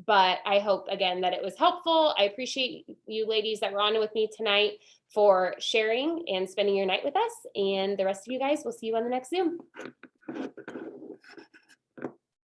but I hope, again, that it was helpful. I appreciate you ladies that were on with me tonight for sharing and spending your night with us. And the rest of you guys, we'll see you on the next Zoom.